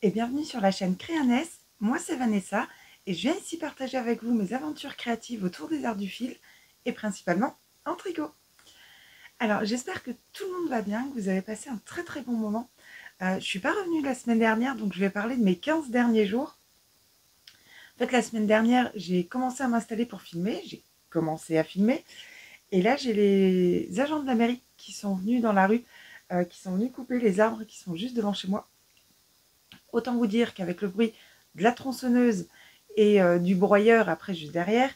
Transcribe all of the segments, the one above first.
et bienvenue sur la chaîne Créaness. Moi c'est Vanessa et je viens ici partager avec vous mes aventures créatives autour des arts du fil et principalement en tricot. Alors j'espère que tout le monde va bien, que vous avez passé un très bon moment. Je ne suis pas revenue la semaine dernière, donc je vais parler de mes 15 derniers jours. En fait, la semaine dernière, j'ai commencé à m'installer pour filmer, j'ai commencé à filmer, et là j'ai les agents de la mairie qui sont venus dans la rue, qui sont venus couper les arbres qui sont juste devant chez moi. Autant vous dire qu'avec le bruit de la tronçonneuse et du broyeur après juste derrière,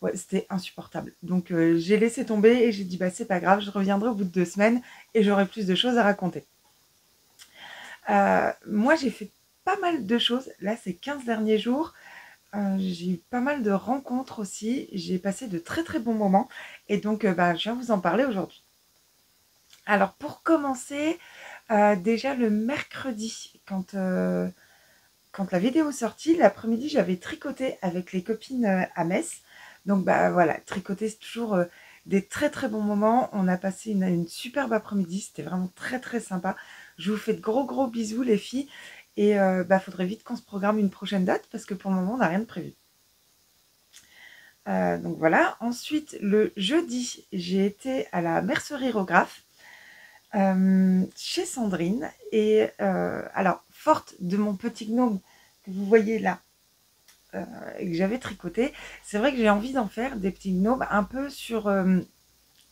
ouais, c'était insupportable. Donc j'ai laissé tomber et j'ai dit bah c'est pas grave, je reviendrai au bout de 2 semaines et j'aurai plus de choses à raconter. Moi j'ai fait pas mal de choses là ces 15 derniers jours. J'ai eu pas mal de rencontres aussi, j'ai passé de très bons moments et donc bah, je viens vous en parler aujourd'hui. Alors pour commencer, déjà le mercredi, quand la vidéo est sortie, l'après-midi, j'avais tricoté avec les copines à Metz. Donc bah voilà, tricoter, c'est toujours des très bons moments. On a passé une superbe après-midi, c'était vraiment très sympa. Je vous fais de gros bisous les filles. Et bah faudrait vite qu'on se programme une prochaine date parce que pour le moment, on n'a rien de prévu. Donc voilà. Ensuite, le jeudi, j'ai été à la mercerie Rographe chez Sandrine. Et alors, forte de mon petit gnome que vous voyez là, que j'avais tricoté, c'est vrai que j'ai envie d'en faire des petits gnomes un peu sur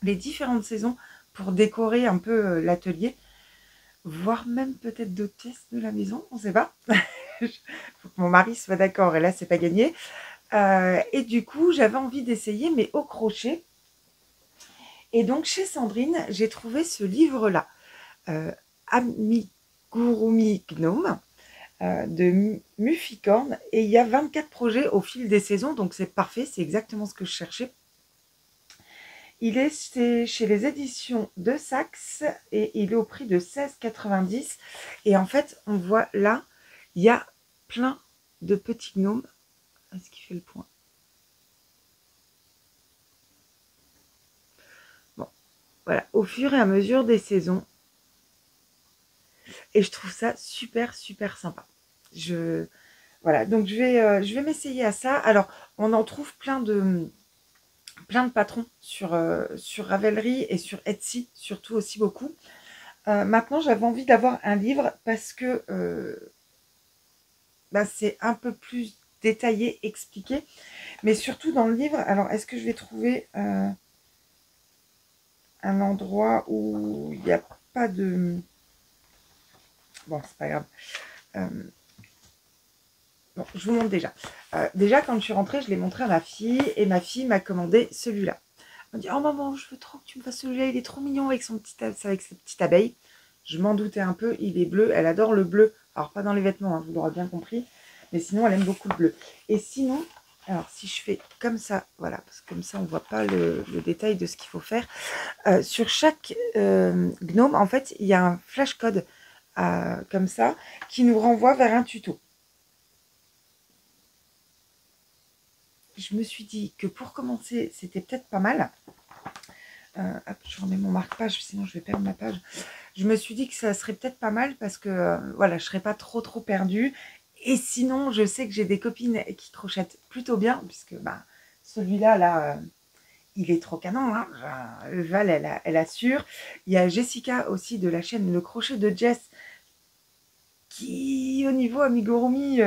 les différentes saisons pour décorer un peu l'atelier, voire même peut-être d'autres pièces de la maison, on ne sait pas. Faut que mon mari soit d'accord et là c'est pas gagné. Et du coup j'avais envie d'essayer mais au crochet. Et donc chez Sandrine j'ai trouvé ce livre là, Amigurumi Gnome, de Muficorn, et il y a 24 projets au fil des saisons, donc c'est parfait, c'est exactement ce que je cherchais. Il est chez les éditions de Saxe et il est au prix de 16,90 €. Et en fait, on voit là, il y a plein de petits gnomes. Est-ce qu'il fait le point? Bon, voilà, au fur et à mesure des saisons. Et je trouve ça super sympa. Voilà, donc je vais m'essayer à ça. Alors, on en trouve plein de patrons sur Ravelry et sur Etsy, surtout aussi beaucoup. Maintenant, j'avais envie d'avoir un livre parce que bah, c'est un peu plus détaillé, expliqué. Mais surtout dans le livre, alors est-ce que je vais trouver un endroit où il n'y a pas de... Bon, c'est pas grave. Bon, je vous montre déjà. Déjà, quand je suis rentrée, je l'ai montré à ma fille et ma fille m'a commandé celui-là. Elle m'a dit « Oh maman, je veux trop que tu me fasses celui-là, il est trop mignon avec ses petites abeilles. » Je m'en doutais un peu, il est bleu, elle adore le bleu. Alors pas dans les vêtements, hein, vous l'aurez bien compris, mais sinon elle aime beaucoup le bleu. Et sinon, alors si je fais comme ça, voilà, parce que comme ça on ne voit pas le détail de ce qu'il faut faire. Sur chaque gnome, en fait, il y a un flash code comme ça qui nous renvoie vers un tuto. Je me suis dit que pour commencer, c'était peut-être pas mal. Hop, je remets mon marque-page, sinon je vais perdre ma page. Je me suis dit que ça serait peut-être pas mal parce que voilà, je serais pas trop perdue. Et sinon, je sais que j'ai des copines qui crochettent plutôt bien, puisque bah, celui-là, là, il est trop canon. Hein. Val, elle assure. Il y a Jessica aussi de la chaîne Le Crochet de Jess, qui, au niveau amigurumi,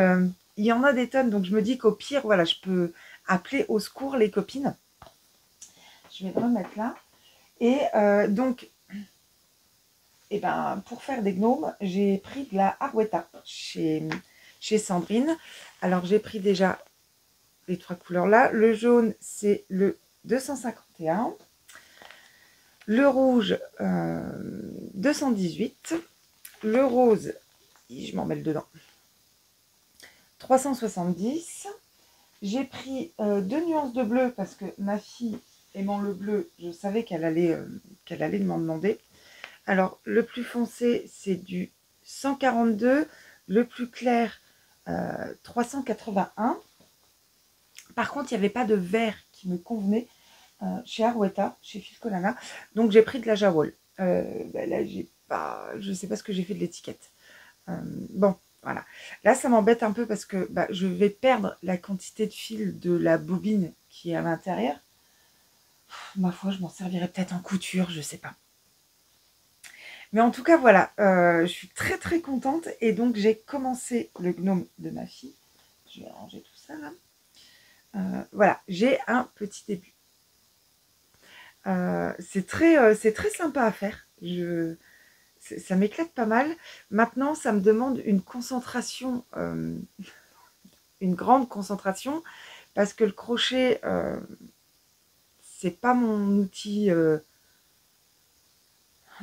il y en a des tonnes. Donc je me dis qu'au pire, voilà, je peux appeler au secours les copines. Je vais le remettre là. Et donc, et ben, pour faire des gnomes, j'ai pris de la Arwetta chez Sandrine. Alors, j'ai pris déjà les 3 couleurs là. Le jaune, c'est le 251. Le rouge, 218. Le rose, je m'en mêle dedans, 370. J'ai pris 2 nuances de bleu parce que ma fille, aimant le bleu, je savais qu'elle allait m'en demander. Alors, le plus foncé, c'est du 142. Le plus clair, 381. Par contre, il n'y avait pas de vert qui me convenait chez Arwetta, chez Filcolana. Donc, j'ai pris de la Jawol. Là, j'ai pas, je ne sais pas ce que j'ai fait de l'étiquette. Bon, Voilà. Là, ça m'embête un peu parce que bah, je vais perdre la quantité de fil de la bobine qui est à l'intérieur. Ma foi, je m'en servirai peut-être en couture, je sais pas. Mais en tout cas, voilà, je suis très très contente et donc j'ai commencé le gnome de ma fille. Je vais ranger tout ça là. Voilà, j'ai un petit début. C'est très sympa à faire. Ça m'éclate pas mal. Maintenant, ça me demande une concentration, une grande concentration, parce que le crochet, c'est pas mon outil,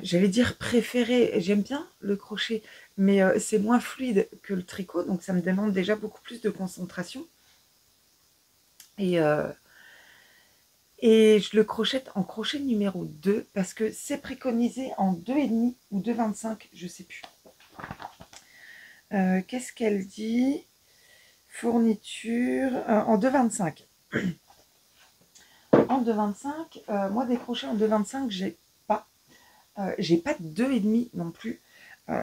j'allais dire préféré. J'aime bien le crochet, mais c'est moins fluide que le tricot, donc ça me demande déjà beaucoup plus de concentration. Et je le crochette en crochet numéro 2 parce que c'est préconisé en 2,5 ou 2,25, je sais plus. Qu'est-ce qu'elle dit? Fourniture en 2,25. En 2,25, moi des crochets en 2,25, j'ai pas. J'ai pas de 2,5 non plus.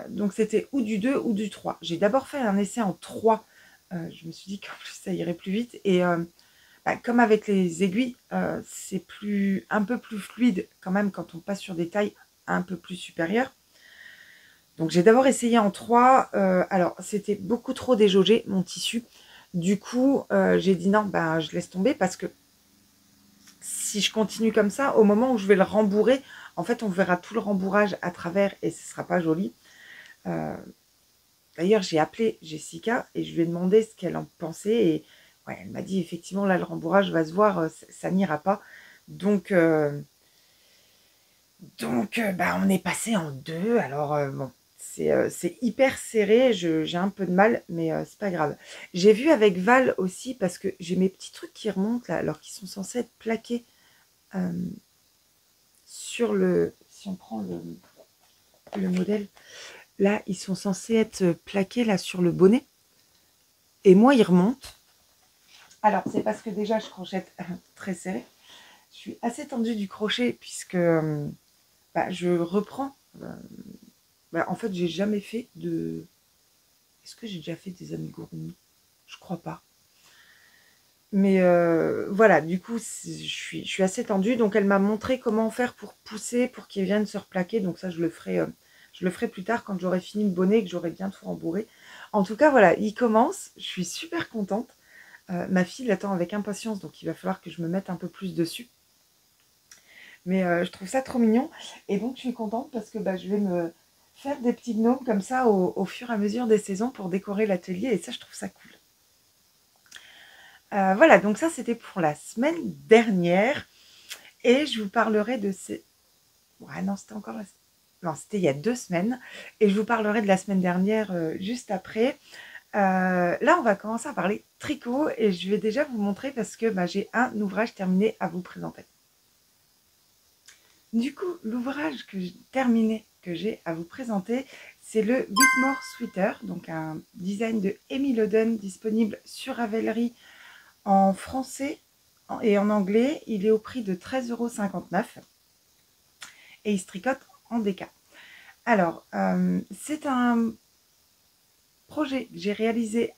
Donc c'était ou du 2 ou du 3. J'ai d'abord fait un essai en 3. Je me suis dit qu'en plus ça irait plus vite. Et bah, comme avec les aiguilles, c'est un peu plus fluide quand même quand on passe sur des tailles un peu plus supérieures. Donc j'ai d'abord essayé en 3. Alors c'était beaucoup trop déjaugé mon tissu. Du coup, j'ai dit non, bah, je laisse tomber parce que si je continue comme ça, au moment où je vais le rembourrer, en fait on verra tout le rembourrage à travers et ce ne sera pas joli. D'ailleurs, j'ai appelé Jessica et je lui ai demandé ce qu'elle en pensait. Et ouais, elle m'a dit effectivement, là, le rembourrage va se voir, ça n'ira pas. Donc bah, on est passé en 2. Alors, bon, c'est hyper serré. J'ai un peu de mal, mais c'est pas grave. J'ai vu avec Val aussi, parce que j'ai mes petits trucs qui remontent là, alors qu'ils sont censés être plaqués sur le. Si on prend le modèle. Là, ils sont censés être plaqués là sur le bonnet. Et moi, ils remontent. Alors, c'est parce que déjà, je crochette très serré. Je suis assez tendue du crochet puisque bah, je reprends. Bah, en fait, j'ai jamais fait de... Est-ce que j'ai déjà fait des amigurumi? Je crois pas. Mais voilà, du coup, je suis assez tendue. Donc, elle m'a montré comment faire pour pousser, pour qu'il vienne se replaquer. Donc ça, je le ferai plus tard quand j'aurai fini le bonnet et que j'aurai bien tout rembourré. En tout cas, voilà, il commence. Je suis super contente. Ma fille l'attend avec impatience, donc il va falloir que je me mette un peu plus dessus. Mais je trouve ça trop mignon. Et donc, je suis contente parce que bah, je vais me faire des petits gnomes comme ça au fur et à mesure des saisons pour décorer l'atelier. Et ça, je trouve ça cool. Voilà, donc ça, c'était pour la semaine dernière. Et je vous parlerai de ces... Ouais, non, c'était encore... Non, c'était il y a 2 semaines. Et je vous parlerai de la semaine dernière juste après. Là, on va commencer à parler tricot. Et je vais déjà vous montrer parce que bah, j'ai un ouvrage terminé à vous présenter. Du coup, l'ouvrage que j'ai terminé, que j'ai à vous présenter, c'est le Whitmore Sweater, donc un design de Emmy Loden disponible sur Ravelry en français et en anglais. Il est au prix de 13,59 € et il se tricote en DK. Alors, c'est un projet que j'ai réalisé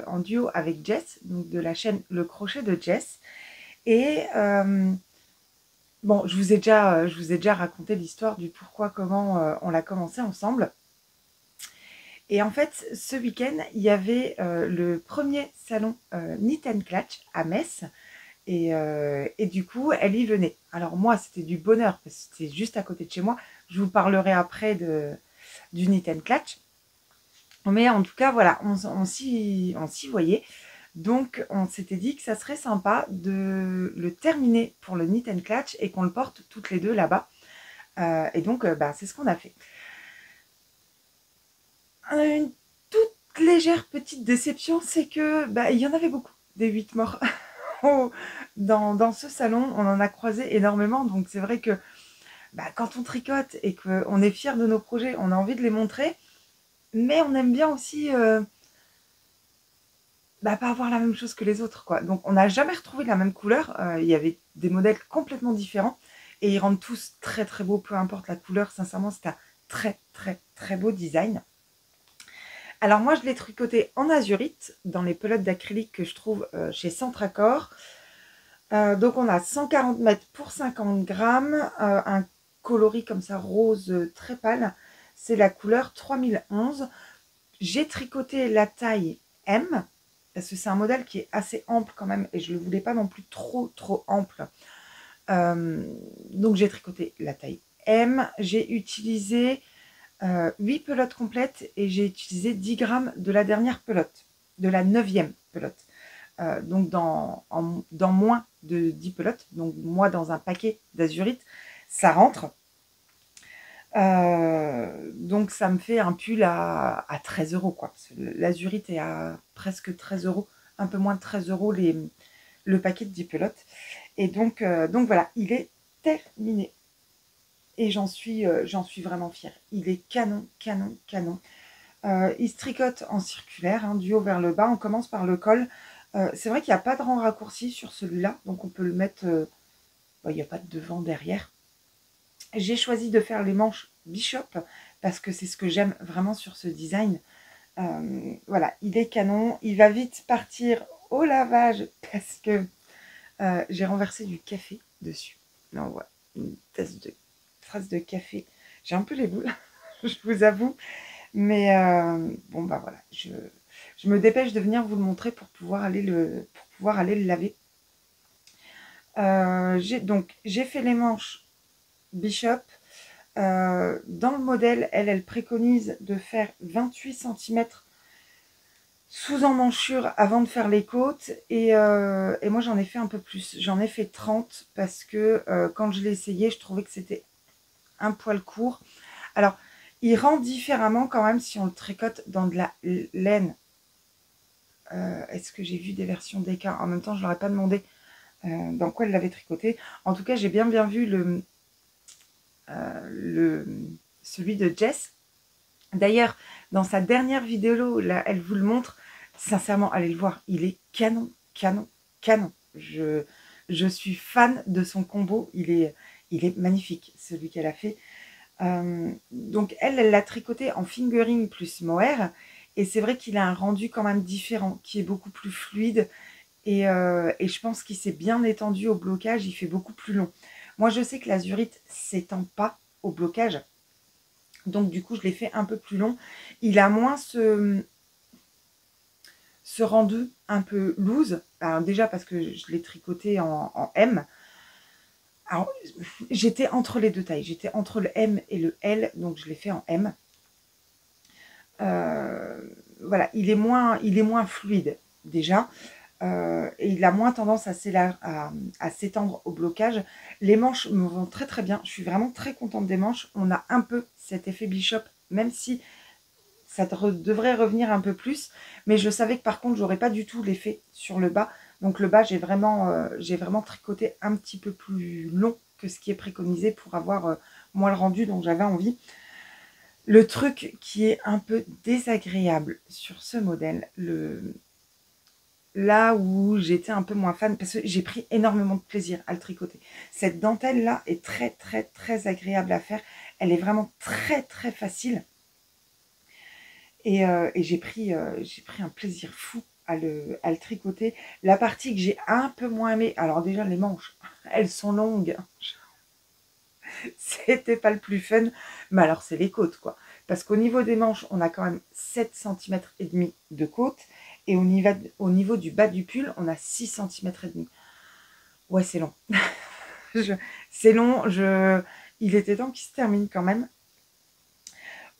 en duo avec Jess, donc de la chaîne Le Crochet de Jess. Et bon, je vous ai déjà raconté l'histoire du pourquoi, comment on l'a commencé ensemble. Et en fait, ce week-end, il y avait le premier salon Knit and Clutch à Metz. Et du coup, elle y venait. Alors moi, c'était du bonheur parce que c'était juste à côté de chez moi. Je vous parlerai après du Knit and Clutch. Mais en tout cas, voilà, on s'y voyait. Donc, on s'était dit que ça serait sympa de le terminer pour le Knit and Clutch et qu'on le porte toutes les deux là-bas. Et donc, bah, c'est ce qu'on a fait. Une toute légère petite déception, c'est que bah, il y en avait beaucoup, des 8 morts. dans ce salon, on en a croisé énormément. Donc, c'est vrai que bah, quand on tricote et qu'on est fier de nos projets, on a envie de les montrer. Mais on aime bien aussi... bah, pas avoir la même chose que les autres, quoi. Donc, on n'a jamais retrouvé la même couleur. Il y avait des modèles complètement différents. Et ils rendent tous très, très beaux, peu importe la couleur. Sincèrement, c'est un très, très, très beau design. Alors moi, je l'ai tricoté en azurite, dans les pelotes d'acrylique que je trouve chez Centracor. Donc on a 140 mètres pour 50 grammes, un coloris comme ça rose très pâle. C'est la couleur 3011. J'ai tricoté la taille M, parce que c'est un modèle qui est assez ample quand même, et je ne le voulais pas non plus trop ample. Donc j'ai tricoté la taille M. J'ai utilisé 8 pelotes complètes et j'ai utilisé 10 grammes de la dernière pelote, de la 9e pelote. Donc dans moins de 10 pelotes, donc moi dans un paquet d'azurite, ça rentre. Donc ça me fait un pull à 13 €, quoi. L'azurite est à presque 13 €, un peu moins de 13 € le paquet de 10 pelotes. Et donc voilà, il est terminé. Et j'en suis vraiment fière. Il est canon, canon, canon. Il se tricote en circulaire, hein, du haut vers le bas. On commence par le col. C'est vrai qu'il n'y a pas de rang raccourci sur celui-là, donc on peut le mettre... il n'y a pas de devant, derrière. J'ai choisi de faire les manches Bishop, parce que c'est ce que j'aime vraiment sur ce design. Voilà, il est canon. Il va vite partir au lavage, parce que j'ai renversé du café dessus. Là, on voit une trace de café. J'ai un peu les boules, je vous avoue. Mais bon, bah voilà, je me dépêche de venir vous le montrer pour pouvoir aller le laver. J'ai fait les manches Bishop. Dans le modèle, elle préconise de faire 28 cm sous emmanchure avant de faire les côtes. Et moi, j'en ai fait un peu plus. J'en ai fait 30 parce que quand je l'ai essayé, je trouvais que c'était un poil court. Alors, il rend différemment quand même si on le tricote dans de la laine. Est-ce que j'ai vu des versions DK? En même temps, je ne leur ai pas demandé dans quoi elle l'avait tricoté. En tout cas, j'ai bien vu celui de Jess. D'ailleurs, dans sa dernière vidéo, là, elle vous le montre. Sincèrement, allez le voir. Il est canon, canon, canon. Je suis fan de son combo. Il est magnifique, celui qu'elle a fait. Donc elle l'a tricoté en fingering plus mohair, et c'est vrai qu'il a un rendu quand même différent, qui est beaucoup plus fluide, et je pense qu'il s'est bien étendu au blocage. Il fait beaucoup plus long. Moi, je sais que l'azurite s'étend pas au blocage, donc du coup je l'ai fait un peu plus long. Il a moins ce rendu un peu loose. Alors déjà parce que je l'ai tricoté en M. Alors, j'étais entre les deux tailles. J'étais entre le M et le L, donc je l'ai fait en M. Voilà, il est moins fluide, déjà. Et il a moins tendance à s'étendre au blocage. Les manches me vont très très bien. Je suis vraiment très contente des manches. On a un peu cet effet Bishop, même si ça devrait revenir un peu plus. Mais je savais que par contre, j'aurais pas du tout l'effet sur le bas. Donc le bas, j'ai vraiment tricoté un petit peu plus long que ce qui est préconisé pour avoir moins le rendu dont j'avais envie. Le truc qui est un peu désagréable sur ce modèle, là où j'étais un peu moins fan, parce que j'ai pris énormément de plaisir à le tricoter. Cette dentelle-là est très très très agréable à faire. Elle est vraiment très très facile. Et j'ai pris un plaisir fou à le tricoter. La partie que j'ai un peu moins aimée, alors déjà les manches, elles sont longues. C'était pas le plus fun, mais alors c'est les côtes, quoi. Parce qu'au niveau des manches, on a quand même 7 cm et demi de côte, et au niveau du bas du pull, on a 6 cm et demi. Ouais, c'est long. C'est long, il était temps qu'il se termine quand même.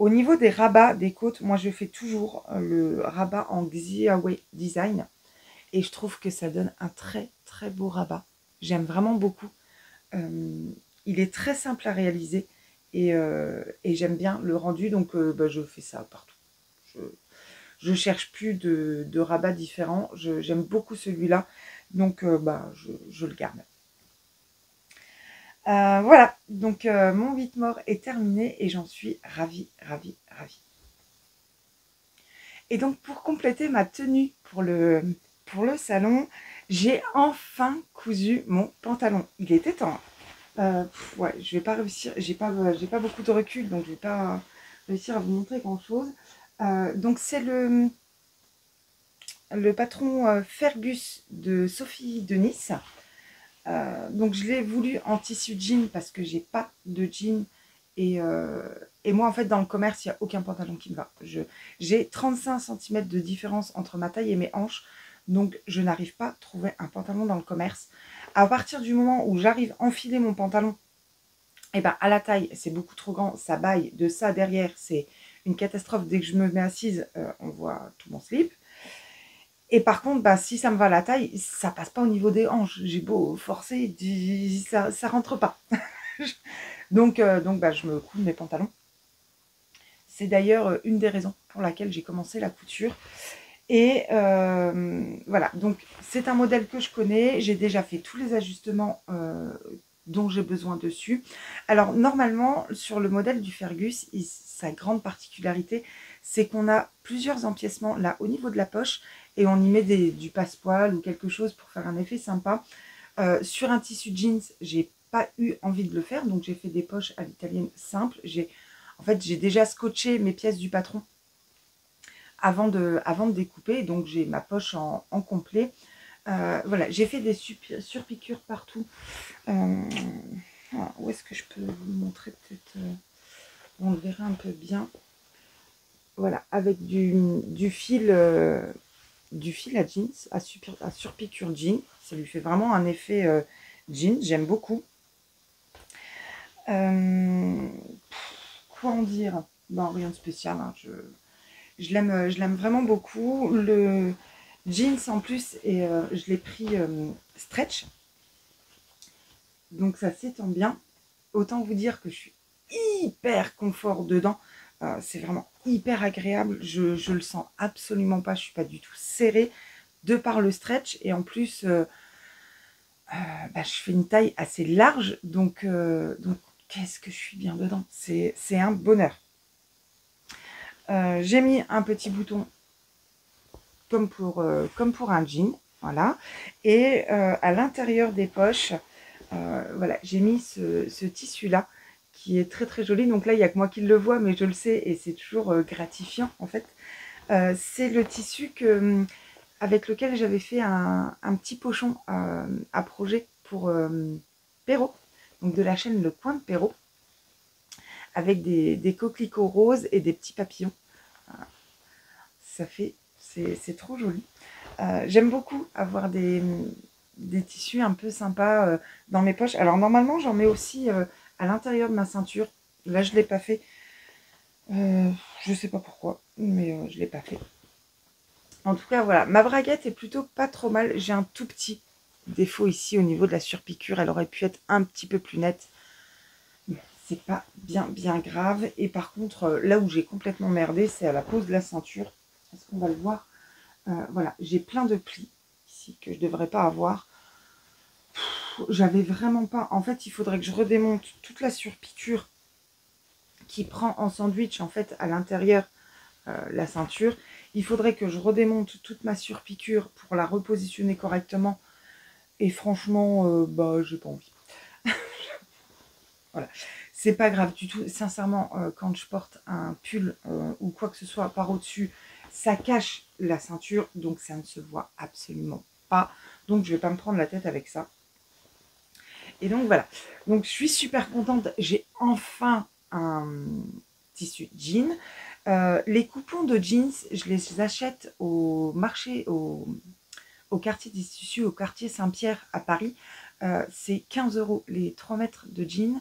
Au niveau des rabats des côtes, moi je fais toujours le rabat en Xiaowei Design, et je trouve que ça donne un très très beau rabat. J'aime vraiment beaucoup. Il est très simple à réaliser, et j'aime bien le rendu, donc je fais ça partout. Je cherche plus de rabats différents. J'aime beaucoup celui-là, donc je le garde. Voilà, donc mon Whitmore est terminé et j'en suis ravie, ravie, ravie. Et donc pour compléter ma tenue pour le salon, j'ai enfin cousu mon pantalon. Il était temps. Ouais, je vais pas réussir, j'ai pas beaucoup de recul, donc je vais pas réussir à vous montrer grand chose. Donc c'est le patron Fergus de Sophie de Nice. Donc je l'ai voulu en tissu jean parce que j'ai pas de jean et moi en fait dans le commerce il n'y a aucun pantalon qui me va. J'ai 35 cm de différence entre ma taille et mes hanches, donc je n'arrive pas à trouver un pantalon dans le commerce. À partir du moment où j'arrive à enfiler mon pantalon, et ben à la taille c'est beaucoup trop grand, ça baille, de ça derrière c'est une catastrophe. Dès que je me mets assise on voit tout mon slip. Et par contre, bah, si ça me va à la taille, ça passe pas au niveau des hanches. J'ai beau forcer, ça rentre pas. Donc bah, je me couds mes pantalons. C'est d'ailleurs une des raisons pour laquelle j'ai commencé la couture. Et voilà, donc c'est un modèle que je connais. J'ai déjà fait tous les ajustements dont j'ai besoin dessus. Alors normalement, sur le modèle du Fergus, sa grande particularité, c'est qu'on a plusieurs empiècements là au niveau de la poche et on y met du passepoil ou quelque chose pour faire un effet sympa. Sur un tissu jeans, j'ai pas eu envie de le faire, donc j'ai fait des poches à l'italienne simples. En fait, j'ai déjà scotché mes pièces du patron avant de découper, donc j'ai ma poche en complet. Voilà, j'ai fait des surpiqûres partout. Où est-ce que je peux vous montrer peut-être on le verra un peu bien. Voilà, avec du fil à jeans, à surpiqûre jean. Ça lui fait vraiment un effet jean, j'aime beaucoup. Quoi en dire? Bon, rien de spécial, hein. Je l'aime vraiment beaucoup. Le jeans en plus, et je l'ai pris stretch, donc ça s'étend bien. Autant vous dire que je suis hyper confort dedans. C'est vraiment hyper agréable. Je le sens absolument pas. Je suis pas du tout serrée de par le stretch. Et en plus, bah, je fais une taille assez large. Donc qu'est-ce que je suis bien dedans. C'est un bonheur. J'ai mis un petit bouton comme pour un jean. Voilà. Et à l'intérieur des poches, voilà, j'ai mis ce tissu-là qui est très très joli. Donc là, il n'y a que moi qui le vois, mais je le sais et c'est toujours gratifiant en fait. C'est le tissu avec lequel j'avais fait un petit pochon à projet pour Perrault, donc de la chaîne Le Coin de Perrault, avec des coquelicots roses et des petits papillons. Ça fait, c'est trop joli. J'aime beaucoup avoir des tissus un peu sympas dans mes poches. Alors normalement, j'en mets aussi à l'intérieur de ma ceinture. Là, je ne l'ai pas fait. Je sais pas pourquoi, mais je ne l'ai pas fait. En tout cas, voilà. Ma braguette est plutôt pas trop mal. J'ai un tout petit défaut ici au niveau de la surpiqûre. Elle aurait pu être un petit peu plus nette. Mais c'est pas bien grave. Et par contre, là où j'ai complètement merdé, c'est à la pose de la ceinture. Est-ce qu'on va le voir? Voilà, j'ai plein de plis ici que je devrais pas avoir. J'avais vraiment pas. En fait, il faudrait que je redémonte toute la surpiqûre qui prend en sandwich en fait à l'intérieur la ceinture. Il faudrait que je redémonte toute ma surpiqûre pour la repositionner correctement. Et franchement, bah j'ai pas envie. Voilà, c'est pas grave du tout. Sincèrement, quand je porte un pull ou quoi que ce soit par au-dessus, ça cache la ceinture, donc ça ne se voit absolument pas. Donc je vais pas me prendre la tête avec ça. Et donc voilà. Donc je suis super contente. J'ai enfin un tissu jean. Les coupons de jeans, je les achète au marché, au quartier des tissus, au quartier Saint-Pierre à Paris. C'est 15 € les 3 mètres de jean.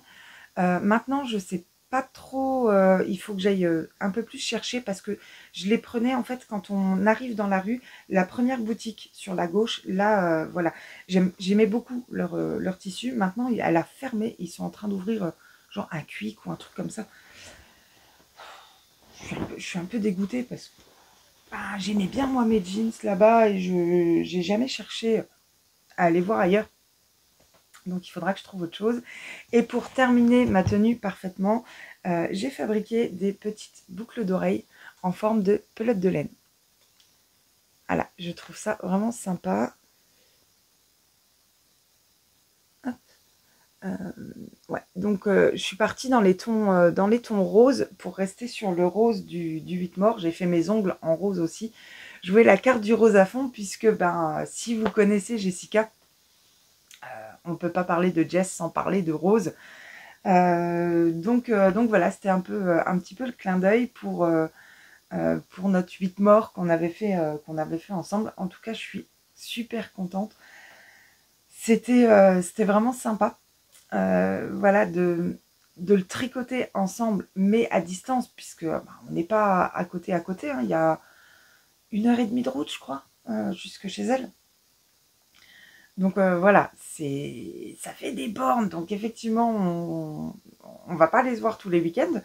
Maintenant, je sais pas trop, il faut que j'aille un peu plus chercher parce que je les prenais en fait quand on arrive dans la rue, la première boutique sur la gauche, là, voilà, j'aimais beaucoup leur tissu. Maintenant, elle a fermé, ils sont en train d'ouvrir genre un Quick ou un truc comme ça. Je suis un peu dégoûtée parce que bah, j'aimais bien moi mes jeans là-bas et je j'ai jamais cherché à aller voir ailleurs. Donc il faudra que je trouve autre chose. Et pour terminer ma tenue parfaitement, j'ai fabriqué des petites boucles d'oreilles en forme de pelote de laine. Voilà, je trouve ça vraiment sympa. Hop. Ouais, donc je suis partie dans les tons roses pour rester sur le rose du 8 mort. J'ai fait mes ongles en rose aussi. Je voulais la carte du rose à fond puisque si vous connaissez Jessica, on ne peut pas parler de Jess sans parler de rose. Donc voilà, c'était un petit peu le clin d'œil pour notre 8 mort qu'on avait fait ensemble. En tout cas, je suis super contente. C'était vraiment sympa. Voilà, de le tricoter ensemble, mais à distance, puisque on n'est pas à côté, hein. Il y a 1h30 de route, je crois, jusque chez elle. Donc voilà, ça fait des bornes, donc effectivement, on va pas les voir tous les week-ends.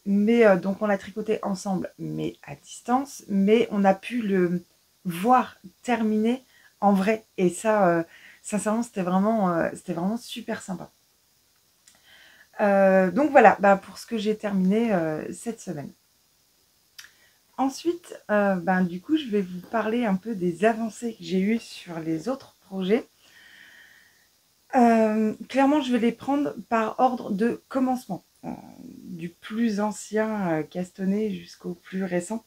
Mais donc on l'a tricoté ensemble, mais à distance, mais on a pu le voir terminer en vrai. Et ça, sincèrement, c'était vraiment super sympa. Donc voilà, pour ce que j'ai terminé cette semaine. Ensuite, du coup, je vais vous parler un peu des avancées que j'ai eues sur les autres projets. Clairement, je vais les prendre par ordre de commencement, du plus ancien castonné jusqu'au plus récent.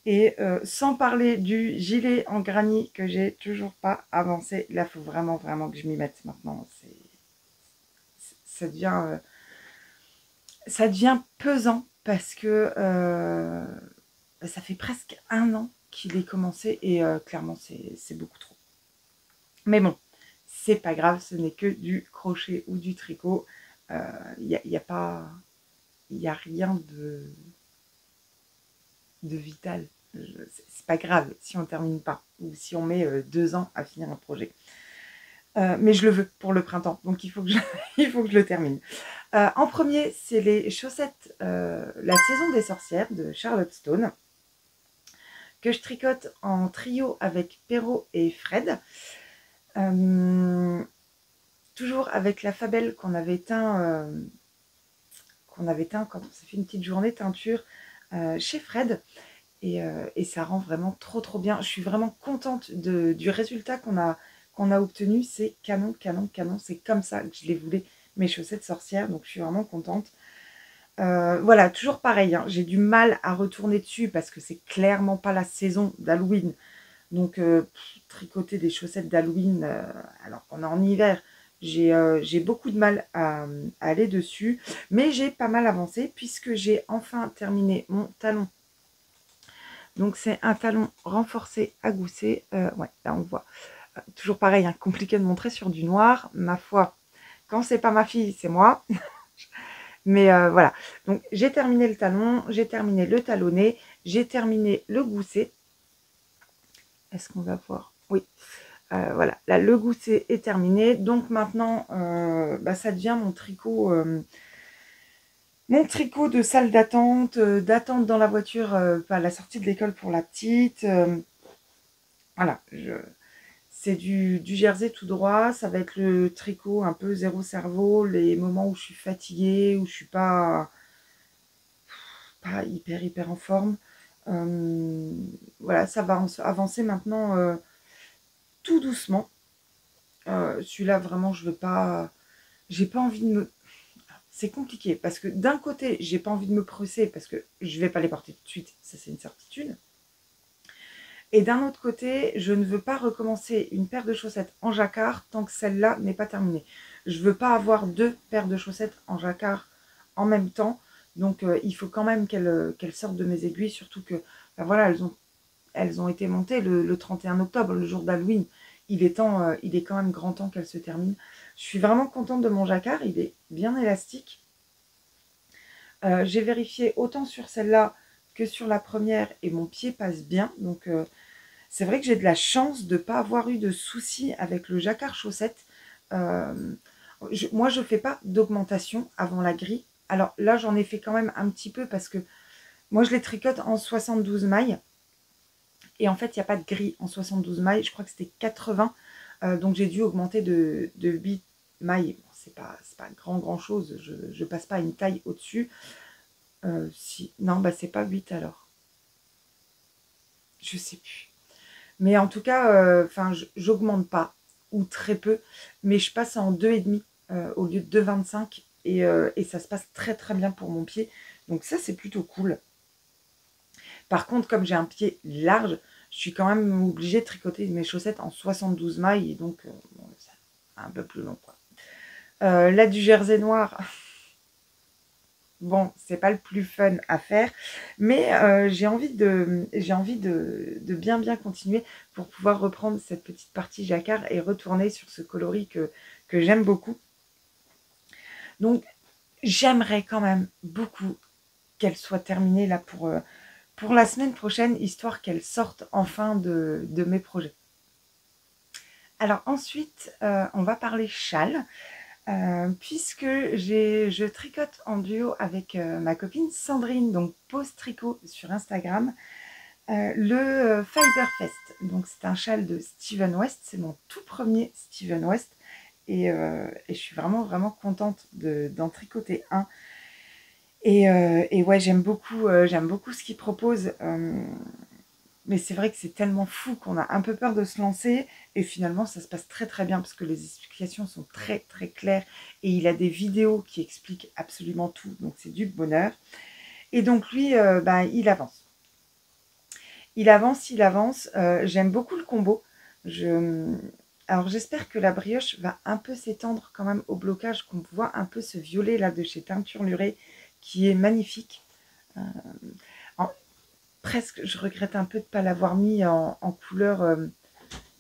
Et sans parler du gilet en granit que j'ai toujours pas avancé. Là, il faut vraiment que je m'y mette maintenant. Ça devient pesant parce que ça fait presque 1 an qu'il est commencé et clairement, c'est beaucoup trop. Mais bon, c'est pas grave, ce n'est que du crochet ou du tricot. Il n'y a rien de vital. C'est pas grave si on termine pas ou si on met 2 ans à finir un projet. Mais je le veux pour le printemps, donc il faut que je le termine. En premier, c'est les chaussettes La saison des sorcières de Charlotte Stone, que je tricote en trio avec Perrault et Fred. Toujours avec la Fabelle qu'on avait teint quand on s'est fait une petite journée teinture chez Fred. Et ça rend vraiment trop bien. Je suis vraiment contente du résultat qu'on a obtenu. C'est canon. C'est comme ça que je les voulais, mes chaussettes sorcières. Donc je suis vraiment contente. Voilà, toujours pareil, hein, j'ai du mal à retourner dessus parce que c'est clairement pas la saison d'Halloween. Donc tricoter des chaussettes d'Halloween alors qu'on est en hiver, j'ai beaucoup de mal à aller dessus. Mais j'ai pas mal avancé puisque j'ai enfin terminé mon talon. Donc c'est un talon renforcé à gousset. Ouais, là on voit. Toujours pareil, hein, compliqué de montrer sur du noir. Ma foi, quand c'est pas ma fille, c'est moi. Mais voilà. Donc j'ai terminé le talon, j'ai terminé le talonnet, j'ai terminé le gousset. Est-ce qu'on va voir? Oui. Voilà, là le gousset est terminé. Donc maintenant, ça devient mon tricot. Mon tricot de salle d'attente, d'attente dans la voiture à la sortie de l'école pour la petite. Voilà, c'est du jersey tout droit. Ça va être le tricot un peu zéro cerveau, les moments où je suis fatiguée, où je suis pas hyper en forme. Voilà, ça va avancer maintenant tout doucement. Celui-là, vraiment, j'ai pas envie de me... C'est compliqué parce que d'un côté, j'ai pas envie de me presser parce que je vais pas les porter tout de suite, ça c'est une certitude. Et d'un autre côté, je ne veux pas recommencer une paire de chaussettes en jacquard tant que celle-là n'est pas terminée. Je veux pas avoir 2 paires de chaussettes en jacquard en même temps. Donc il faut quand même qu'elles sortent de mes aiguilles, surtout que voilà, elles ont été montées le 31 octobre, le jour d'Halloween. Il est quand même grand temps qu'elles se terminent. Je suis vraiment contente de mon jacquard, il est bien élastique. J'ai vérifié autant sur celle-là que sur la première et mon pied passe bien. Donc c'est vrai que j'ai de la chance de ne pas avoir eu de soucis avec le jacquard chaussette. Moi, je ne fais pas d'augmentation avant la grille. Alors là, j'en ai fait quand même un petit peu parce que moi, je les tricote en 72 mailles. Et en fait, il n'y a pas de grille en 72 mailles. Je crois que c'était 80. Donc j'ai dû augmenter de 8 mailles. Bon, c'est pas grand chose. Je passe pas à une taille au-dessus. Si. Non, c'est pas 8 alors. Je sais plus. Mais en tout cas, j'augmente pas. ou très peu, mais je passe en 2,5 au lieu de 2,25 et ça se passe très très bien pour mon pied. Donc ça, c'est plutôt cool. Par contre, comme j'ai un pied large, je suis quand même obligée de tricoter mes chaussettes en 72 mailles, et donc bon, c'est un peu plus long, quoi. Là, du jersey noir, bon, c'est pas le plus fun à faire, mais j'ai envie de bien bien continuer pour pouvoir reprendre cette petite partie jacquard et retourner sur ce coloris que j'aime beaucoup. Donc, j'aimerais quand même beaucoup qu'elle soit terminée là pour la semaine prochaine, histoire qu'elle sorte enfin de mes projets. Alors ensuite, on va parler châle, puisque je tricote en duo avec ma copine Sandrine, donc Pose Tricot sur Instagram, le Fiberfest. Donc c'est un châle de Steven West, c'est mon tout premier Steven West, et je suis vraiment vraiment contente d'en tricoter un. Et ouais, j'aime beaucoup ce qu'il propose. Mais c'est vrai que c'est tellement fou qu'on a un peu peur de se lancer. Et finalement, ça se passe très très bien parce que les explications sont très très claires. Et il a des vidéos qui expliquent absolument tout. Donc c'est du bonheur. Et donc lui, bah, il avance. Il avance, il avance. J'aime beaucoup le combo. Alors j'espère que la brioche va un peu s'étendre quand même au blocage, qu'on voit un peu ce violet là de chez Teinture Lurée qui est magnifique. Presque, je regrette un peu de ne pas l'avoir mis en couleur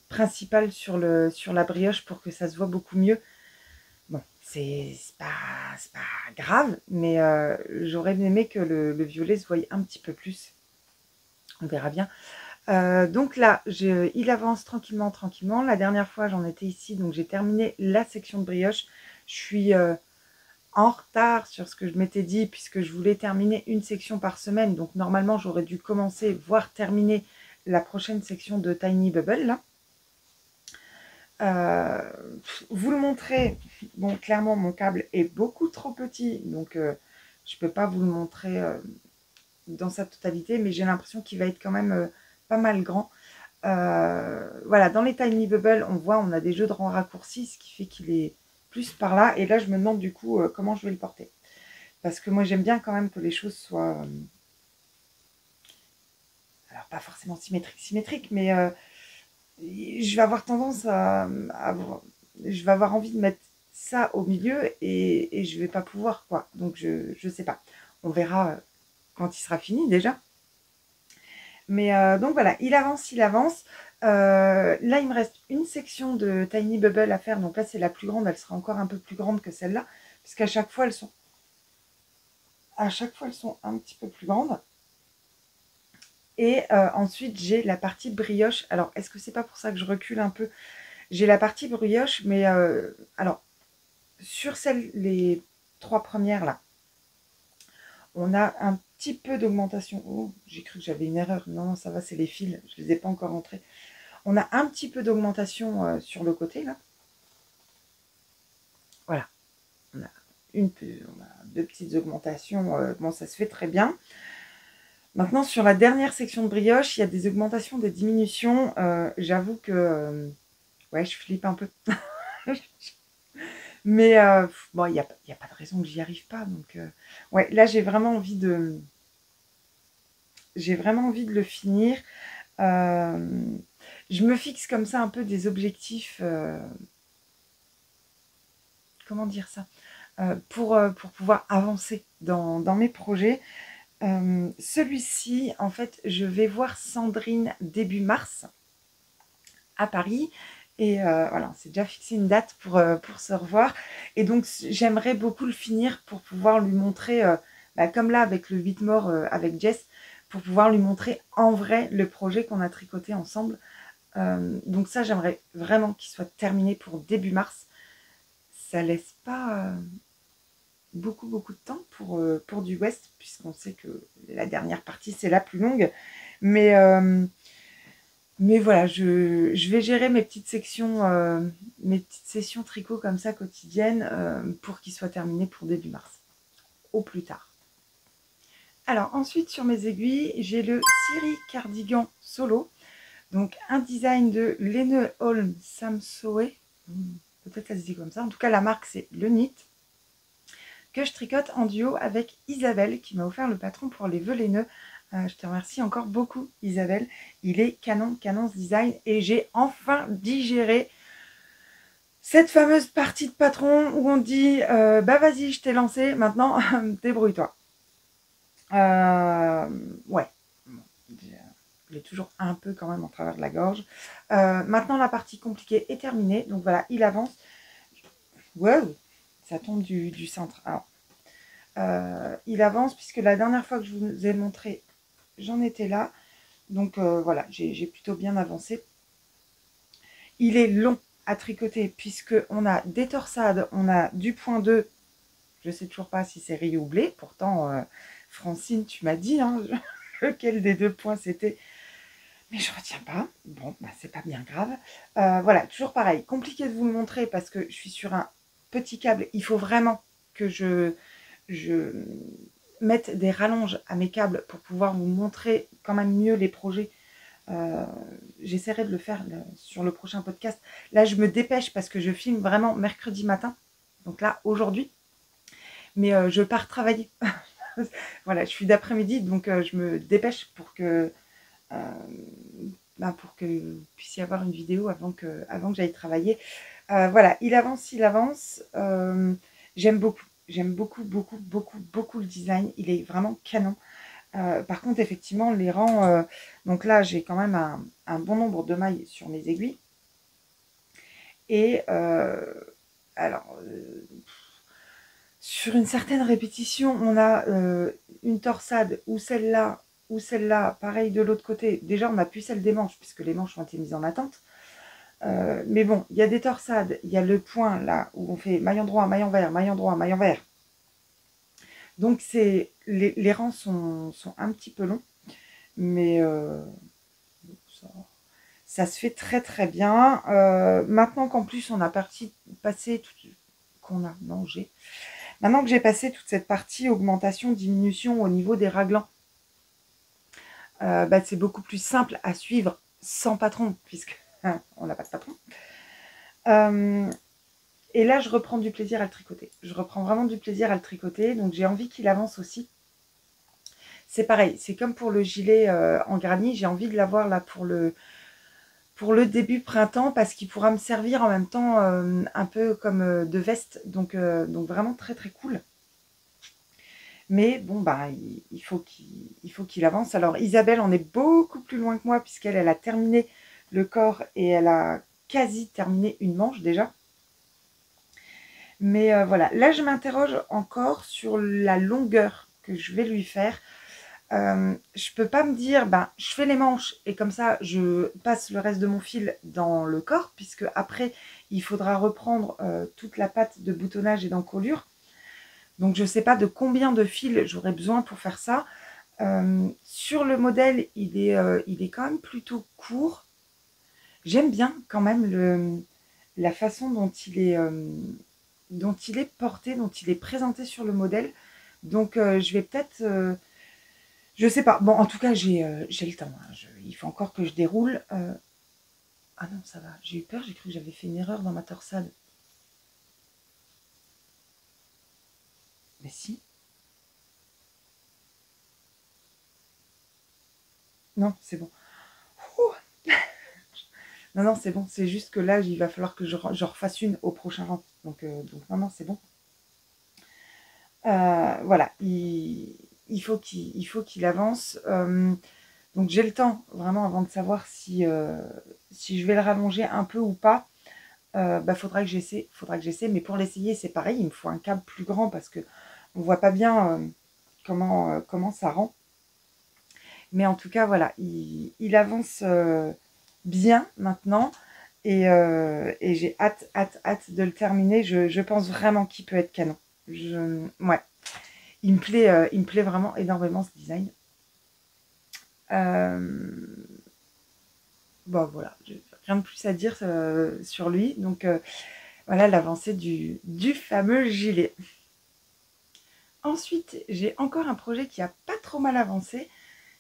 principale sur la brioche pour que ça se voit beaucoup mieux. Bon, c'est pas grave, mais j'aurais aimé que le violet se voie un petit peu plus. On verra bien. Donc là, il avance tranquillement, tranquillement. La dernière fois, j'en étais ici, donc j'ai terminé la section de brioche. Je suis en retard sur ce que je m'étais dit, puisque je voulais terminer une section par semaine. Donc normalement, j'aurais dû commencer, voire terminer la prochaine section de Tiny Bubble, là. Vous le montrer, bon, clairement, mon câble est beaucoup trop petit, donc je ne peux pas vous le montrer dans sa totalité, mais j'ai l'impression qu'il va être quand même pas mal grand. Voilà, dans les Tiny Bubble, on voit, on a des jeux de rang raccourcis, ce qui fait qu'il est plus par là. Et là, je me demande du coup comment je vais le porter. Parce que moi, j'aime bien quand même que les choses soient... alors, pas forcément symétriques, mais je vais avoir tendance je vais avoir envie de mettre ça au milieu et je vais pas pouvoir, quoi. Donc, je sais pas. On verra quand il sera fini, déjà. Mais donc voilà, il avance, il avance. Là, il me reste une section de Tiny Bubble à faire. Donc là, c'est la plus grande. Elle sera encore un peu plus grande que celle-là. Puisqu'à chaque fois, elles sont un petit peu plus grandes. Et ensuite, j'ai la partie brioche. Alors, est-ce que c'est pas pour ça que je recule un peu? J'ai la partie brioche, mais alors, sur les 3 premières, là, on a un petit peu d'augmentation. Oh, j'ai cru que j'avais une erreur. Non, non, ça va, c'est les fils. Je ne les ai pas encore rentrés. On a un petit peu d'augmentation sur le côté, là. Voilà. On a 2 petites augmentations. Bon, ça se fait très bien. Maintenant, sur la dernière section de brioche, il y a des augmentations, des diminutions. J'avoue que ouais, je flippe un peu. Mais bon, il n'y a pas de raison que j'y arrive pas. Donc, ouais, là, j'ai vraiment envie de le finir. Je me fixe comme ça un peu des objectifs. Comment dire ça, pour pouvoir avancer dans mes projets. Celui-ci, en fait, je vais voir Sandrine début mars à Paris. Et voilà, c'est déjà fixé une date pour se revoir. Et donc, j'aimerais beaucoup le finir pour pouvoir lui montrer, comme là avec le 8 morts avec Jess, pour pouvoir lui montrer en vrai le projet qu'on a tricoté ensemble. Donc ça, j'aimerais vraiment qu'il soit terminé pour début mars. Ça laisse pas beaucoup de temps pour du West, puisqu'on sait que la dernière partie, c'est la plus longue. Mais voilà, je vais gérer mes petites sections, mes petites sessions tricot comme ça quotidiennes pour qu'ils soient terminés pour début mars, au plus tard. Alors ensuite, sur mes aiguilles, j'ai le Siri Cardigan Solo. Donc un design de Lene Holm Samsoe. Peut-être ça se dit comme ça. En tout cas, la marque, c'est Le Knit, que je tricote en duo avec Isabelle, qui m'a offert le patron pour les vœux les nœuds. Je te remercie encore beaucoup, Isabelle. Il est canon, canon ce design. Et j'ai enfin digéré cette fameuse partie de patron où on dit bah vas-y, je t'ai lancé, maintenant débrouille-toi. Ouais, je l'ai toujours un peu quand même en travers de la gorge. Maintenant, la partie compliquée est terminée. Donc voilà, il avance. Wow, ça tombe du centre. Alors, il avance puisque la dernière fois que je vous ai montré, j'en étais là. Donc voilà, j'ai plutôt bien avancé. Il est long à tricoter puisque on a des torsades, on a du point 2. Je ne sais toujours pas si c'est riz ou blé. Pourtant, Francine, tu m'as dit hein, lequel des 2 points c'était. Mais je ne retiens pas. Bon, bah, c'est pas bien grave. Voilà, toujours pareil. Compliqué de vous le montrer parce que je suis sur un petit câble. Il faut vraiment que je mette des rallonges à mes câbles pour pouvoir vous montrer quand même mieux les projets. J'essaierai de le faire sur le prochain podcast. Là, je me dépêche parce que je filme vraiment mercredi matin. Donc là, aujourd'hui. Mais je pars travailler. Voilà, je suis d'après-midi, donc je me dépêche pour que vous puissiez avoir une vidéo avant que j'aille travailler. Voilà, il avance. J'aime beaucoup, beaucoup le design. Il est vraiment canon. Par contre, effectivement, les rangs... donc là, j'ai quand même un bon nombre de mailles sur mes aiguilles. Et alors... sur une certaine répétition, on a une torsade ou celle-là, pareil de l'autre côté. Déjà, on n'a plus celle des manches, puisque les manches ont été mises en attente. Mais bon, il y a des torsades, il y a le point là, où on fait maillon droit, maillon vert, maillon droit, maillon vert. Donc, les rangs sont un petit peu longs, mais ça se fait très très bien. Maintenant qu'en plus, on a passé tout qu'on a mangé. Maintenant que j'ai passé toute cette partie augmentation, diminution au niveau des raglans, bah, c'est beaucoup plus simple à suivre sans patron, puisque on n'a pas de patron. Et là, je reprends du plaisir à le tricoter. Je reprends vraiment du plaisir à le tricoter, donc j'ai envie qu'il avance aussi. C'est pareil, c'est comme pour le gilet en granit, j'ai envie de l'avoir là pour le début printemps, parce qu'il pourra me servir en même temps un peu comme de veste, donc vraiment très très cool. Mais bon, bah, il faut qu'il avance. Alors Isabelle en est beaucoup plus loin que moi, puisqu'elle a terminé le corps et elle a quasi terminé une manche déjà. Mais voilà, là je m'interroge encore sur la longueur que je vais lui faire. Je peux pas me dire, bah, je fais les manches et comme ça je passe le reste de mon fil dans le corps, puisque après il faudra reprendre toute la pâte de boutonnage et d'encolure. Donc je ne sais pas de combien de fils j'aurais besoin pour faire ça. Sur le modèle, il est quand même plutôt court. J'aime bien quand même la façon dont il est porté, dont il est présenté sur le modèle. Donc je vais peut-être... je sais pas. Bon, en tout cas, j'ai le temps. Hein. Il faut encore que je déroule. Ah non, ça va. J'ai eu peur. J'ai cru que j'avais fait une erreur dans ma torsade. Mais si. Non, c'est bon. Ouh. Non, non, c'est bon. C'est juste que là, il va falloir que je refasse une au prochain rang. Donc non, c'est bon. Voilà. Il faut qu'il avance. Donc j'ai le temps, vraiment, avant de savoir si je vais le rallonger un peu ou pas. Bah, faudra que j'essaie. Mais pour l'essayer, c'est pareil. Il me faut un câble plus grand parce que on voit pas bien comment ça rend. Mais en tout cas, voilà. Il avance bien maintenant. Et j'ai hâte de le terminer. Je pense vraiment qu'il peut être canon. Ouais. Il me plaît vraiment énormément ce design. Bon, voilà. Rien de plus à dire sur lui. Donc, voilà l'avancée du fameux gilet. Ensuite, j'ai encore un projet qui a pas trop mal avancé.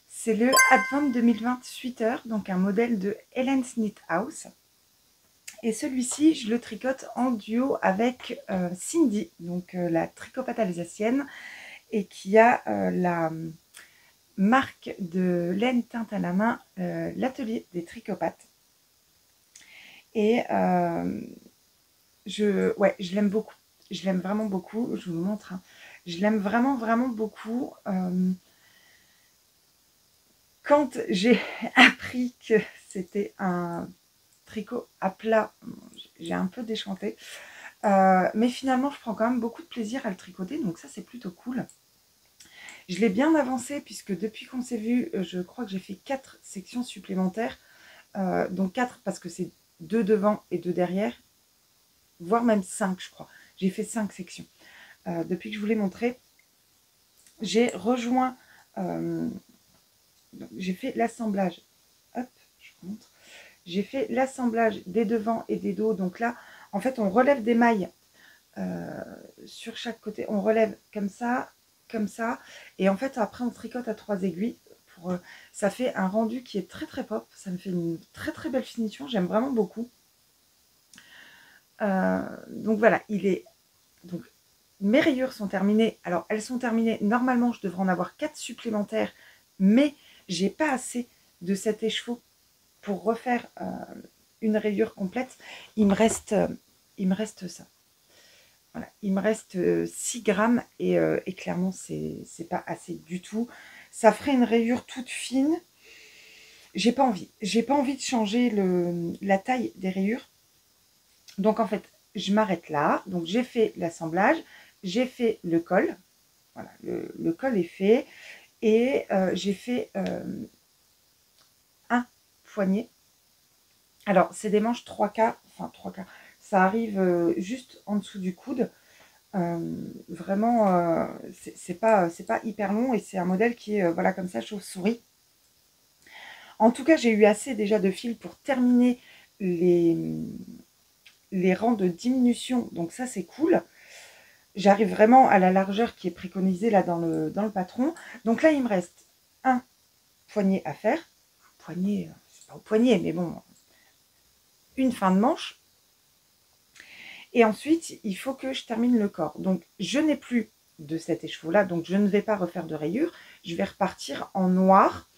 C'est le Advent 2020 Sweater, donc un modèle de Helen's Knit House. Et celui-ci, je le tricote en duo avec Cindy, donc la tricopate alsacienne, et qui a la marque de laine teinte à la main, l'atelier des tricopates. Et je l'aime beaucoup. Je l'aime vraiment beaucoup. Je vous le montre. Hein. Je l'aime vraiment, vraiment beaucoup. Quand j'ai appris que c'était un tricot à plat, j'ai un peu déchanté. Mais finalement, je prends quand même beaucoup de plaisir à le tricoter. Donc ça, c'est plutôt cool. Je l'ai bien avancé puisque depuis qu'on s'est vu, je crois que j'ai fait 4 sections supplémentaires. Donc 4 parce que c'est 2 devant et 2 derrière. Voire même 5, je crois. J'ai fait 5 sections. Depuis que je vous l'ai montré, j'ai rejoint... j'ai fait l'assemblage. Hop, je vous montre. J'ai fait l'assemblage des devants et des dos. Donc là, en fait, on relève des mailles sur chaque côté. On relève comme ça. Et en fait, après, on tricote à 3 aiguilles. Ça fait un rendu qui est très très pop. Ça me fait une très très belle finition. J'aime vraiment beaucoup. Donc voilà, donc, mes rayures sont terminées. Alors, elles sont terminées. Normalement, je devrais en avoir 4 supplémentaires. Mais j'ai pas assez de cet écheveau pour refaire une rayure complète. Il me reste ça. Voilà, il me reste 6 grammes et clairement, c'est pas assez du tout. Ça ferait une rayure toute fine. J'ai pas envie. J'ai pas envie de changer la taille des rayures. Donc, en fait, je m'arrête là. Donc, j'ai fait l'assemblage. J'ai fait le col. Voilà, le col est fait. Et j'ai fait un poignet. Alors, c'est des manches 3/4. Enfin, 3/4. Ça arrive juste en dessous du coude. Vraiment, c'est pas hyper long et c'est un modèle qui est voilà comme ça, chauve-souris. En tout cas, j'ai eu assez déjà de fil pour terminer les rangs de diminution. Donc ça, c'est cool. J'arrive vraiment à la largeur qui est préconisée là dans le patron. Donc là, il me reste un poignet à faire. Poignet, c'est pas au poignet, mais bon, une fin de manche. Et ensuite, il faut que je termine le corps. Donc, je n'ai plus de cet écheveau-là, donc je ne vais pas refaire de rayures. Je vais repartir en noir.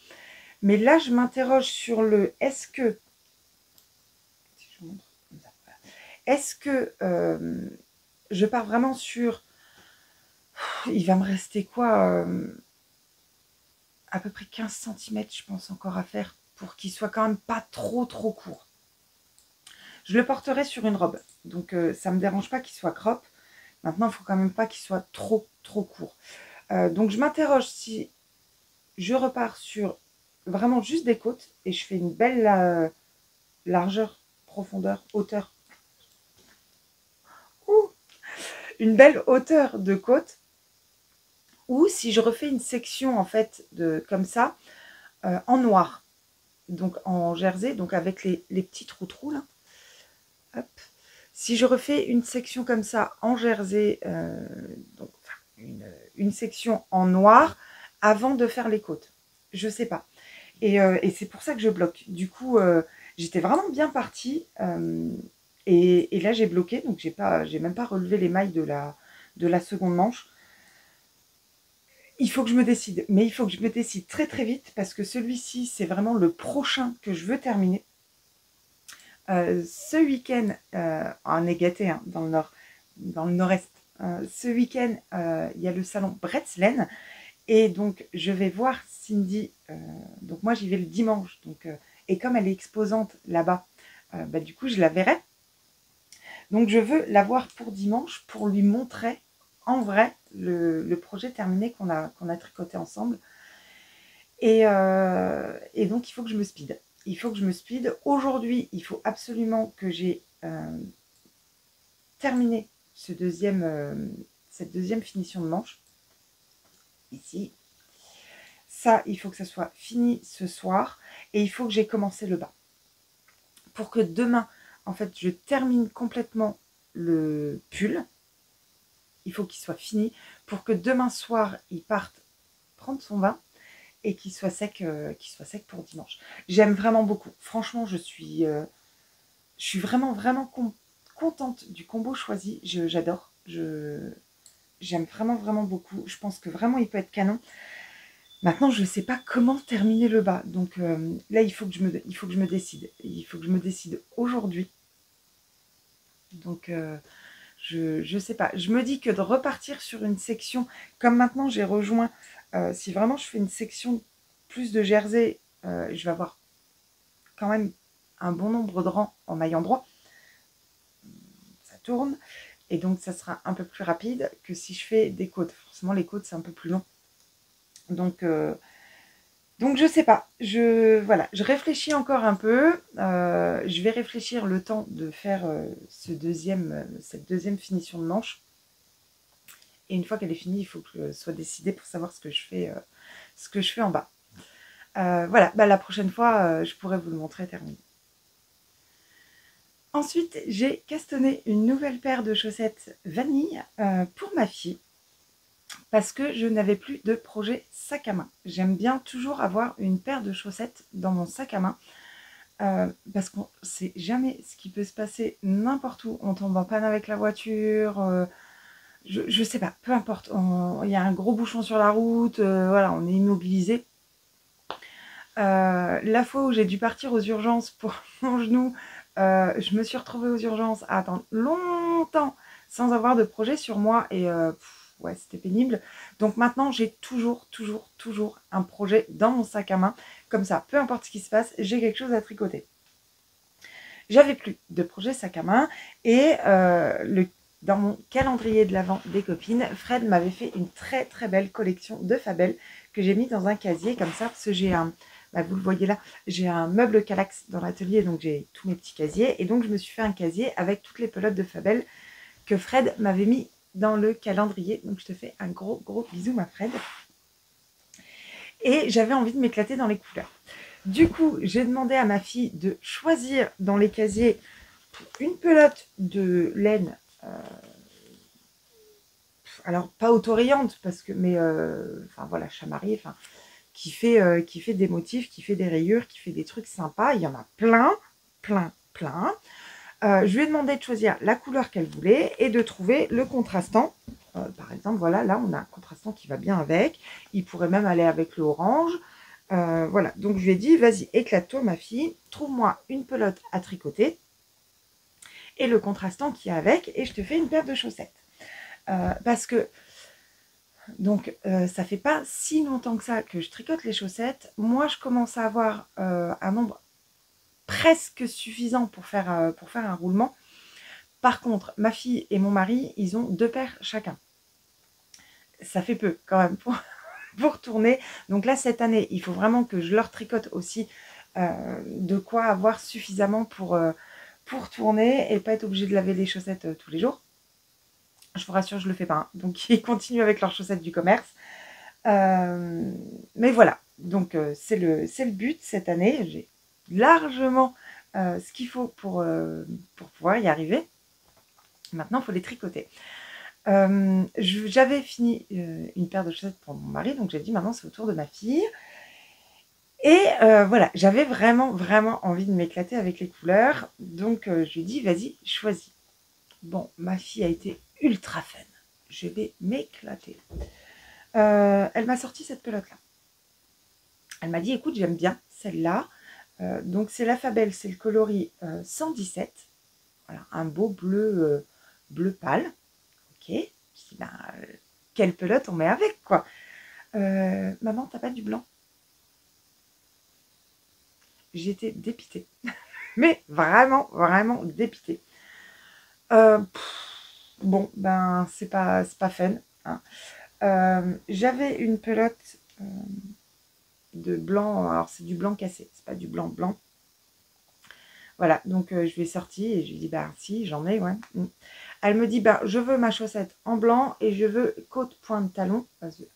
Mais là, je m'interroge sur le est-ce que... Si je vous montre comme ça. Est-ce que je pars vraiment sur... Il va me rester quoi à peu près 15 cm, je pense, encore à faire pour qu'il soit quand même pas trop court. Je le porterai sur une robe. Donc, ça ne me dérange pas qu'il soit crop. Maintenant, il ne faut quand même pas qu'il soit trop court. Donc, je m'interroge si je repars sur vraiment juste des côtes et je fais une belle largeur, profondeur, hauteur. Une belle hauteur de côte. Ou si je refais une section, en fait, comme ça, en noir. Donc, en jersey, donc avec les petits trous là. Hop. Si je refais une section comme ça en jersey, donc une section en noir avant de faire les côtes. Je sais pas. Et c'est pour ça que je bloque. Du coup, j'étais vraiment bien partie. Et là, j'ai bloqué. Donc, j'ai même pas relevé les mailles de la seconde manche. Il faut que je me décide. Mais il faut que je me décide très vite parce que celui-ci, c'est vraiment le prochain que je veux terminer. Ce week-end, en Égaté, hein, dans le nord-est, ce week-end, il y a le salon Bretzlen. Et donc, je vais voir Cindy. Donc, moi, j'y vais le dimanche. Donc, et comme elle est exposante là-bas, du coup, je la verrai. Donc, je veux la voir pour dimanche pour lui montrer en vrai le projet terminé qu'on a tricoté ensemble. Et donc, il faut que je me speed. Il faut que je me speed. Aujourd'hui, il faut absolument que j'ai terminé cette deuxième finition de manche. Ici. Ça, il faut que ça soit fini ce soir. Et il faut que j'ai commencé le bas. Pour que demain, en fait, je termine complètement le pull. Il faut qu'il soit fini. Pour que demain soir, il parte prendre son bain. Et qu'il soit sec pour dimanche. J'aime vraiment beaucoup. Franchement, je suis Je suis vraiment, vraiment contente du combo choisi. J'adore. J'aime vraiment, vraiment beaucoup. Je pense que vraiment, il peut être canon. Maintenant, je ne sais pas comment terminer le bas. Donc là, il faut que je me décide. Il faut que je me décide aujourd'hui. Donc, je ne sais pas. Je me dis que de repartir sur une section, comme maintenant j'ai rejoint, si vraiment je fais une section plus de jersey, je vais avoir quand même un bon nombre de rangs en maillant droit. Ça tourne. Et donc, ça sera un peu plus rapide que si je fais des côtes. Forcément, les côtes, c'est un peu plus long. Donc je sais pas. Voilà, je réfléchis encore un peu. Je vais réfléchir le temps de faire cette deuxième finition de manche. Et une fois qu'elle est finie, il faut que je sois décidée pour savoir ce que je fais en bas. Voilà, la prochaine fois, je pourrai vous le montrer terminé. Ensuite, j'ai castonné une nouvelle paire de chaussettes vanille pour ma fille parce que je n'avais plus de projet sac à main. J'aime bien toujours avoir une paire de chaussettes dans mon sac à main parce qu'on ne sait jamais ce qui peut se passer n'importe où. On tombe en panne avec la voiture, je sais pas, peu importe. Il y a un gros bouchon sur la route, voilà, on est immobilisé. La fois où j'ai dû partir aux urgences pour mon genou, je me suis retrouvée aux urgences à attendre longtemps sans avoir de projet sur moi et ouais, c'était pénible. Donc maintenant, j'ai toujours un projet dans mon sac à main. Comme ça, peu importe ce qui se passe, j'ai quelque chose à tricoter. J'avais plus de projet sac à main et dans mon calendrier de l'Avent des copines, Fred m'avait fait une très belle collection de Fabel que j'ai mis dans un casier comme ça parce que j'ai vous le voyez là, j'ai un meuble Kallax dans l'atelier, donc j'ai tous mes petits casiers. Et donc, je me suis fait un casier avec toutes les pelotes de Fabel que Fred m'avait mis dans le calendrier. Donc, je te fais un gros bisou, ma Fred. Et j'avais envie de m'éclater dans les couleurs. Du coup, j'ai demandé à ma fille de choisir dans les casiers une pelote de laine. Alors, pas autorayante, mais enfin voilà, chamarrée, enfin qui fait des motifs, qui fait des rayures, qui fait des trucs sympas. Il y en a plein. Je lui ai demandé de choisir la couleur qu'elle voulait et de trouver le contrastant. Par exemple, voilà, là, on a un contrastant qui va bien avec. Il pourrait même aller avec le orange. Voilà, donc je lui ai dit, vas-y, éclate-toi, ma fille. Trouve-moi une pelote à tricoter et le contrastant qui est avec et je te fais une paire de chaussettes. Parce que donc, ça fait pas si longtemps que ça que je tricote les chaussettes. Moi, je commence à avoir un nombre presque suffisant pour faire un roulement. Par contre, ma fille et mon mari, ils ont 2 paires chacun. Ça fait peu quand même pour tourner. Donc là, cette année, il faut vraiment que je leur tricote aussi de quoi avoir suffisamment pour tourner et pas être obligé de laver les chaussettes tous les jours. Je vous rassure, je le fais pas. Hein. Donc, ils continuent avec leurs chaussettes du commerce. Mais voilà, donc c'est le but cette année. J'ai largement ce qu'il faut pour pouvoir y arriver. Maintenant, il faut les tricoter. J'avais fini une paire de chaussettes pour mon mari, donc j'ai dit maintenant c'est au tour de ma fille. Et voilà, j'avais vraiment envie de m'éclater avec les couleurs. Donc je lui ai dit, vas-y, choisis. Bon, ma fille a été ultra fun. Je vais m'éclater. Elle m'a sorti cette pelote-là. Elle m'a dit, écoute, j'aime bien celle-là. Donc c'est la Fabel, c'est le coloris 117. Voilà, un beau bleu, bleu pâle. Ok. Je dis, quelle pelote on met avec, quoi. Maman, t'as pas du blanc? J'étais dépitée. Mais vraiment dépitée. Bon, c'est pas fun. Hein. J'avais une pelote de blanc. Alors, c'est du blanc cassé. C'est pas du blanc blanc. Voilà, donc je lui ai sorti et je lui ai dit, si, j'en ai, ouais. Elle me dit, je veux ma chaussette en blanc et je veux côte pointe talon.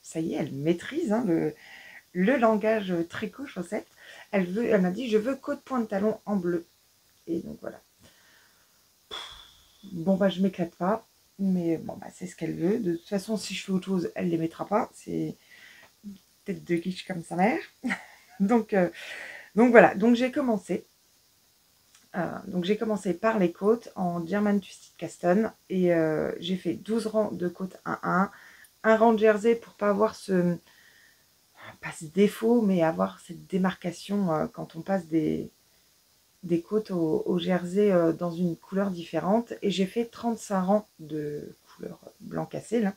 Ça y est, elle maîtrise hein, le langage tricot chaussette. Elle m'a dit, je veux côte pointe talon en bleu. Et donc voilà. Bon, je m'éclate pas. Mais bon, c'est ce qu'elle veut. De toute façon, si je fais autre chose, elle les mettra pas. C'est tête de quiche comme sa mère. donc voilà. Donc j'ai commencé. Donc j'ai commencé par les côtes en German Twisted Caston et j'ai fait 12 rangs de côtes 1-1, un rang de jersey pour pas avoir pas ce défaut, mais avoir cette démarcation quand on passe des côtes au jersey dans une couleur différente. Et j'ai fait 35 rangs de couleur blanc cassé là.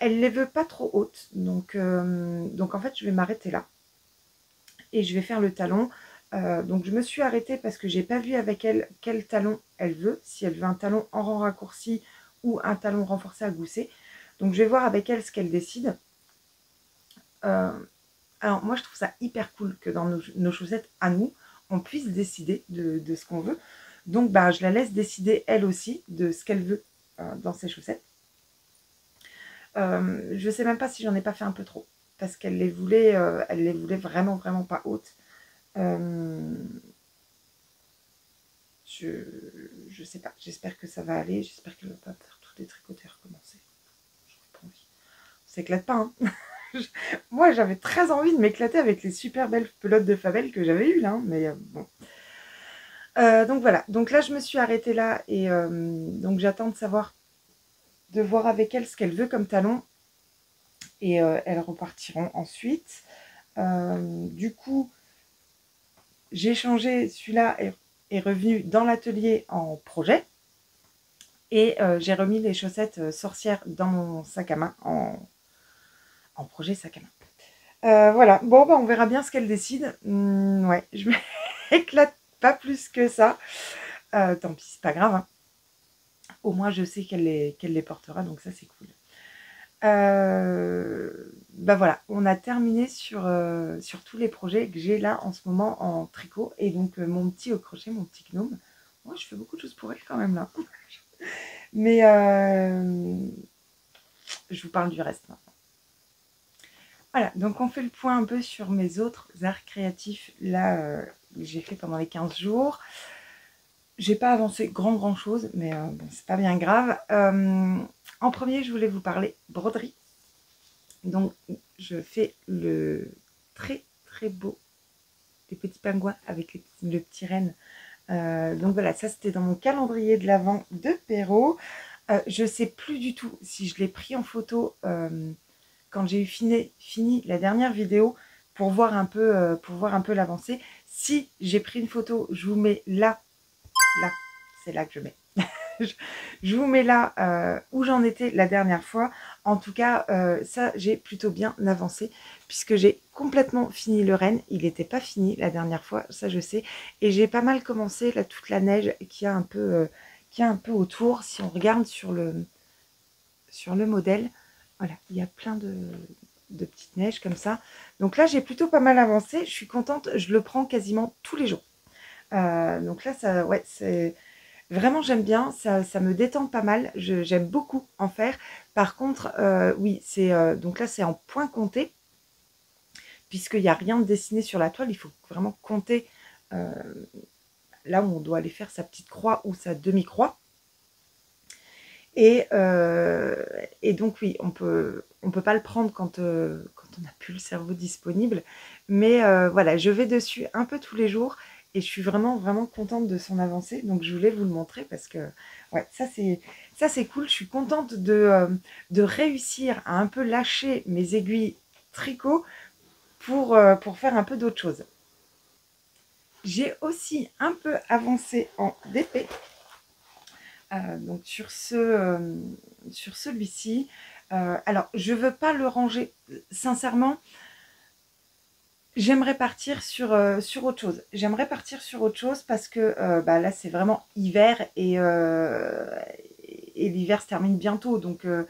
Elle les veut pas trop hautes, donc en fait je vais m'arrêter là et je vais faire le talon. Donc je me suis arrêtée parce que j'ai pas vu avec elle quel talon elle veut, si elle veut un talon en rang raccourci ou un talon renforcé à gousset. Donc je vais voir avec elle ce qu'elle décide. Alors moi je trouve ça hyper cool que dans nos chaussettes à nous, on puisse décider de ce qu'on veut. Donc bah, je la laisse décider elle aussi de ce qu'elle veut dans ses chaussettes. Je sais même pas si j'en ai pas fait un peu trop, parce qu'elle les voulait vraiment pas hautes. Je sais pas, j'espère que ça va aller, j'espère qu'elle va pas faire tout détricoter et recommencer. J'aurais pas envie. On s'éclate pas, hein. Moi j'avais très envie de m'éclater avec les super belles pelotes de Fabel que j'avais eues là, hein, mais bon. Donc voilà, donc là je me suis arrêtée là et donc j'attends de voir avec elle ce qu'elle veut comme talon et elles repartiront ensuite. Du coup, j'ai changé, celui-là est revenu dans l'atelier en projet et j'ai remis les chaussettes sorcières dans mon sac à main en projet sac à main. Voilà, bon bah on verra bien ce qu'elle décide. Ouais, je m'éclate pas plus que ça. Tant pis, c'est pas grave, hein. Au moins je sais qu'elle les portera, donc ça c'est cool. Bah voilà, on a terminé sur tous les projets que j'ai là en ce moment en tricot. Et donc mon petit au crochet, mon petit gnome, moi je fais beaucoup de choses pour elle quand même là. Mais je vous parle du reste maintenant. Voilà, donc on fait le point un peu sur mes autres arts créatifs là que j'ai fait pendant les 15 jours. J'ai pas avancé grand chose, mais bon, c'est pas bien grave. En premier, je voulais vous parler broderie. Donc, je fais le très beau des petits pingouins avec le petit renne. Donc voilà, ça c'était dans mon calendrier de l'Avent de Perrault. Je sais plus du tout si je l'ai pris en photo quand j'ai eu fini la dernière vidéo pour voir un peu l'avancée. Si j'ai pris une photo, je vous mets là, c'est là que je mets. Je vous mets là où j'en étais la dernière fois. En tout cas, ça, j'ai plutôt bien avancé puisque j'ai complètement fini le renne. Il n'était pas fini la dernière fois, ça je sais. Et j'ai pas mal commencé là, toute la neige qui a un peu autour. Si on regarde sur le modèle, voilà, il y a plein de petites neiges comme ça. Donc là, j'ai plutôt pas mal avancé. Je suis contente, je le prends quasiment tous les jours. Donc là, ça, ouais, c'est... Vraiment, j'aime bien, ça me détend pas mal, j'aime beaucoup en faire. Par contre, oui, donc là, c'est en point compté, puisqu'il n'y a rien de dessiné sur la toile, il faut vraiment compter là où on doit aller faire sa petite croix ou sa demi-croix. Et donc, oui, on peut pas le prendre quand on n'a plus le cerveau disponible. Mais voilà, je vais dessus un peu tous les jours. Et je suis vraiment contente de son avancée. Donc, je voulais vous le montrer parce que, ouais, ça c'est cool. Je suis contente de réussir à un peu lâcher mes aiguilles tricot pour faire un peu d'autre chose. J'ai aussi un peu avancé en DP. Donc, sur celui-ci. Alors, je veux pas le ranger. Sincèrement, j'aimerais partir sur autre chose. J'aimerais partir sur autre chose parce que bah, là, c'est vraiment hiver et l'hiver se termine bientôt. Donc, je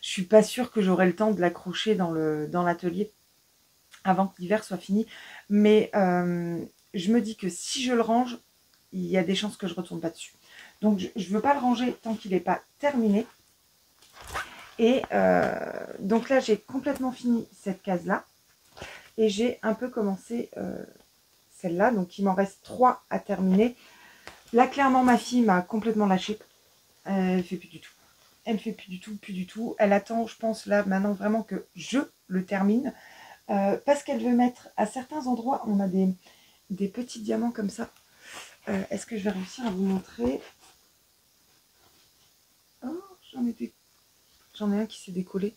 suis pas sûre que j'aurai le temps de l'accrocher dans l'atelier avant que l'hiver soit fini. Mais je me dis que si je le range, il y a des chances que je ne retourne pas dessus. Donc, je ne veux pas le ranger tant qu'il n'est pas terminé. Et donc là, j'ai complètement fini cette case-là. Et j'ai un peu commencé celle-là. Donc, il m'en reste 3 à terminer. Là, clairement, ma fille m'a complètement lâchée. Elle ne fait plus du tout. Elle ne fait plus du tout. Elle attend, je pense, là, maintenant, vraiment que je le termine. Parce qu'elle veut mettre, à certains endroits, on a des petits diamants comme ça. Est-ce que je vais réussir à vous montrer? Oh, j'en ai un qui s'est décollé,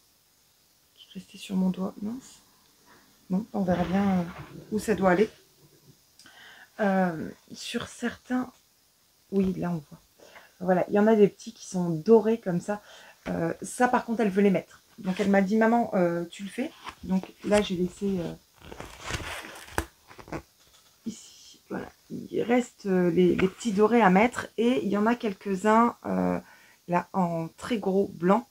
qui est resté sur mon doigt. Mince. Bon, on verra bien où ça doit aller. Sur certains, oui, là on voit. Voilà, il y en a des petits qui sont dorés comme ça. Ça, par contre, elle veut les mettre. Donc, elle m'a dit, maman, tu le fais. Donc, là, j'ai laissé ici. Voilà, il reste les petits dorés à mettre. Et il y en a quelques-uns là en très gros blanc.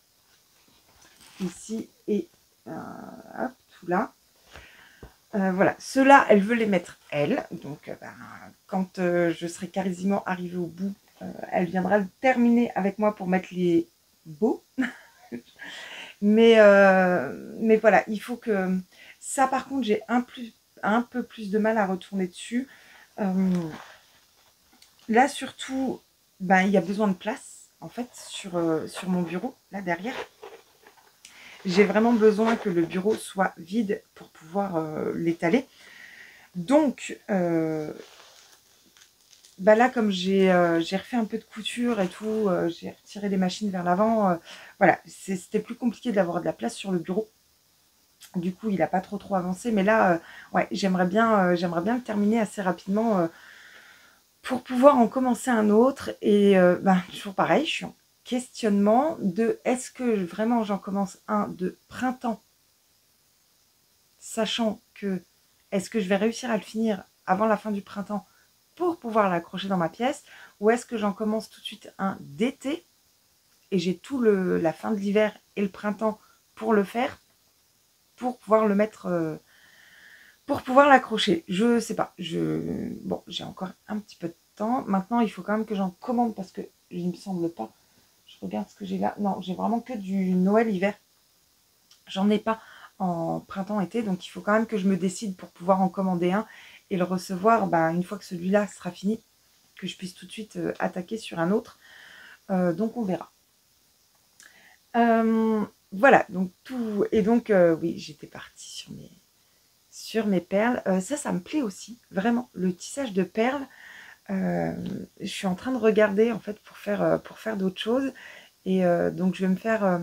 Ici et hop, tout là. Voilà, ceux-là, elle veut les mettre, elle. Donc, quand je serai quasiment arrivée au bout, elle viendra le terminer avec moi pour mettre les beaux. mais voilà, il faut que... Ça, par contre, j'ai un peu plus de mal à retourner dessus. Là, surtout, il y a besoin de place, en fait, sur mon bureau, là, derrière. J'ai vraiment besoin que le bureau soit vide pour pouvoir l'étaler. Donc, là, comme j'ai refait un peu de couture et tout, j'ai retiré les machines vers l'avant. Voilà, c'était plus compliqué d'avoir de la place sur le bureau. Du coup, il n'a pas trop avancé. Mais là, ouais, j'aimerais bien le terminer assez rapidement pour pouvoir en commencer un autre. Et toujours pareil, je suis en questionnement de est-ce que vraiment j'en commence un de printemps, sachant que est-ce que je vais réussir à le finir avant la fin du printemps pour pouvoir l'accrocher dans ma pièce, ou est-ce que j'en commence tout de suite un d'été et j'ai tout la fin de l'hiver et le printemps pour le faire, pour pouvoir le mettre, pour pouvoir l'accrocher. Je sais pas. Bon, j'ai encore un petit peu de temps. Maintenant, il faut quand même que j'en commande parce que il me semble pas. Je regarde ce que j'ai là. Non, j'ai vraiment que du Noël-hiver. J'en ai pas en printemps-été, donc il faut quand même que je me décide pour pouvoir en commander un et le recevoir une fois que celui-là sera fini, que je puisse tout de suite attaquer sur un autre. Donc on verra. Voilà, donc tout. Et donc, oui, j'étais partie sur mes perles. Ça me plaît aussi, vraiment. Le tissage de perles, je suis en train de regarder en fait pour faire d'autres choses. Et donc, je vais me faire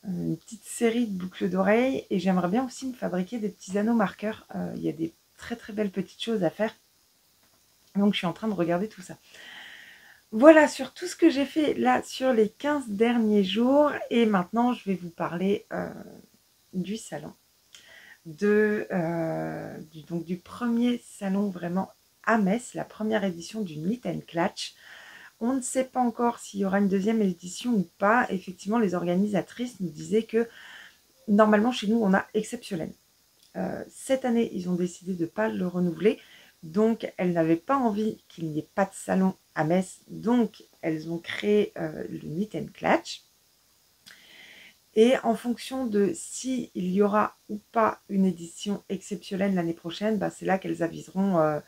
une petite série de boucles d'oreilles. Et j'aimerais bien aussi me fabriquer des petits anneaux marqueurs. Il y a des très très belles petites choses à faire. Donc, je suis en train de regarder tout ça. Voilà sur tout ce que j'ai fait là sur les 15 derniers jours. Et maintenant, je vais vous parler du salon. Du premier salon vraiment à Metz, la première édition du Knit and Clutch. On ne sait pas encore s'il y aura une deuxième édition ou pas. Effectivement, les organisatrices nous disaient que normalement chez nous, on a Exceptionnel. Cette année, ils ont décidé de ne pas le renouveler. Donc, elles n'avaient pas envie qu'il n'y ait pas de salon à Metz. Donc, elles ont créé le Knit and Clutch. Et en fonction de s'il y aura ou pas une édition exceptionnelle l'année prochaine, c'est là qu'elles aviseront